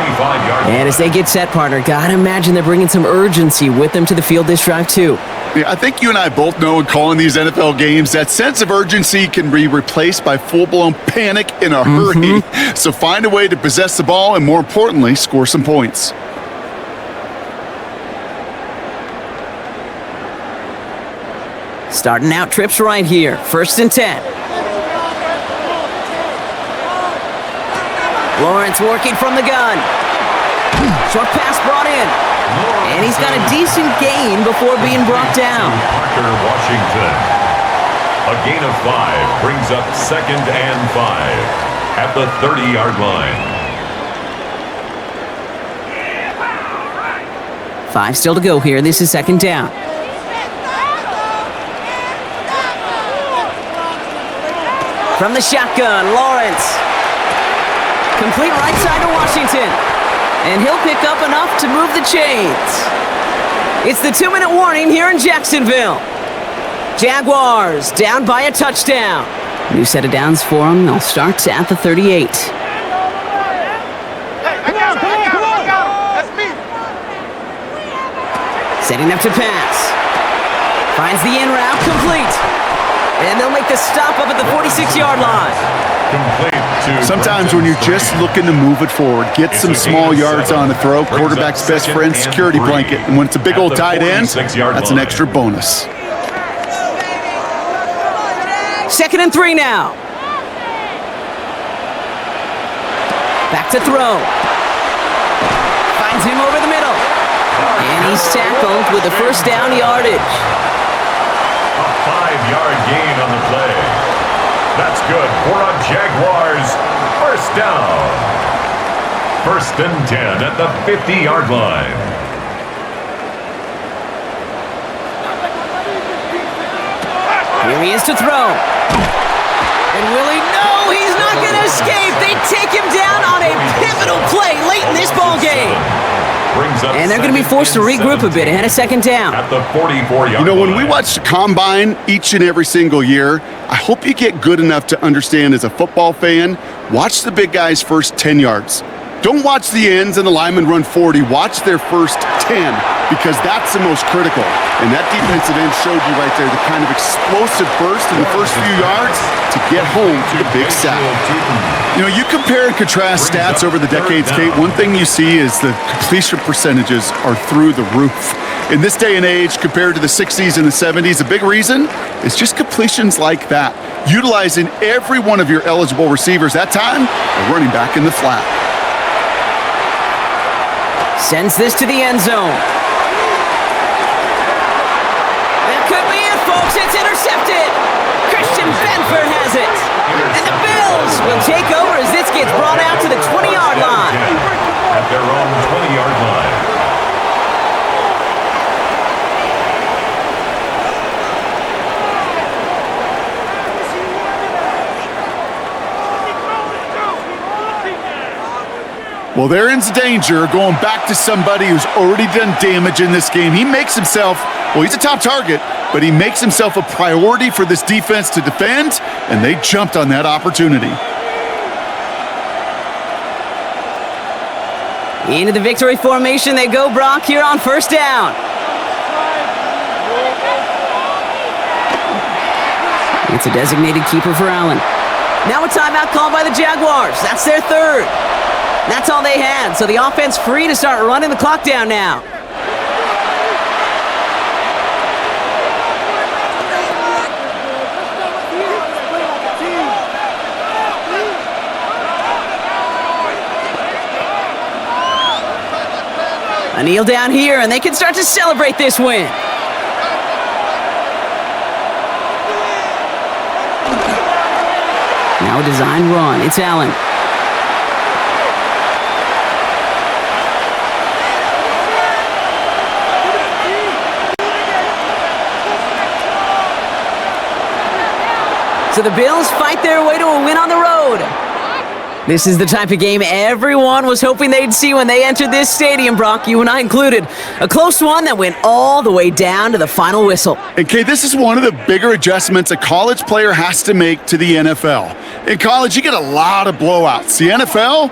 And as they get set, partner, gotta imagine they're bringing some urgency with them to the field this drive too. Yeah, I think you and I both know in calling these NFL games, that sense of urgency can be replaced by full-blown panic in a hurry. So find a way to possess the ball and, more importantly, score some points. Starting out trips right here. 1st and 10. Lawrence working from the gun. Short pass brought in. And he's got a decent gain before being brought down. Parker, Washington. A gain of 5 brings up 2nd and 5 at the 30-yard line. 5 still to go here. This is 2nd down. From the shotgun, Lawrence. Complete right side to Washington. And he'll pick up enough to move the chains. It's the 2-minute warning here in Jacksonville. Jaguars down by a touchdown. New set of downs for them. They'll start at the 38. Setting up to pass. Finds the in route, complete. And they'll make the stop up at the 46-yard line. Sometimes when you're just looking to move it forward, get some small yards on the throw, quarterback's best friend, security blanket. And when it's a big old tight end, that's an extra bonus. 2nd and 3 now. Back to throw. Finds him over the middle. And he's tackled with the 1st down yardage. A 5-yard gain on the play. That's good for a Jaguars 1st down. 1st and 10 at the 50-yard line. Here he is to throw. And will he? No, he's not going to escape. They take him down on a pivotal play late in this ball game. And they're going to be forced to regroup a bit ahead of 2nd down. At the 44-yard line. You know, when we watch the combine each and every single year, I hope you get good enough to understand as a football fan, watch the big guys' first 10 yards. Don't watch the ends and the linemen run 40. Watch their first 10, because that's the most critical. And that defensive end showed you right there the kind of explosive burst in the first few yards to get home to the big sack. You know, you compare and contrast stats over the decades, Kate. One thing you see is the completion percentages are through the roof. In this day and age, compared to the 60s and the 70s, a big reason is just completions like that. Utilizing every one of your eligible receivers. That time, a running back in the flat. Sends this to the end zone. That could be it, folks. It's intercepted. Christian Benford has it. And the Bills will take over as this gets brought out to the 20-yard line. At their own 20-yard line. Well, they're in danger going back to somebody who's already done damage in this game. He makes himself, well, he's a top target, but he makes himself a priority for this defense to defend, and they jumped on that opportunity. Into the victory formation they go, Brock, here on first down. It's a designated keeper for Allen. Now a timeout called by the Jaguars. That's their third. That's all they had, so the offense free to start running the clock down now. A kneel down here, and they can start to celebrate this win. Now a design run. It's Allen. So the Bills fight their way to a win on the road. This is the type of game everyone was hoping they'd see when they entered this stadium, Brock, you and I included. A close one that went all the way down to the final whistle. And Kay, this is one of the bigger adjustments a college player has to make to the NFL. In college, you get a lot of blowouts. The NFL,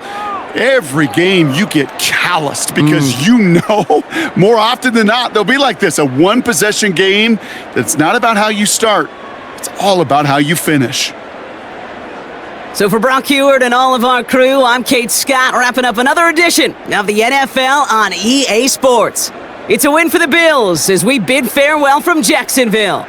every game you get calloused because you know more often than not they'll be like this, a one-possession game that's not about how you start. It's all about how you finish. So for Brock Heward and all of our crew, I'm Kate Scott, wrapping up another edition of the NFL on EA Sports. It's a win for the Bills as we bid farewell from Jacksonville.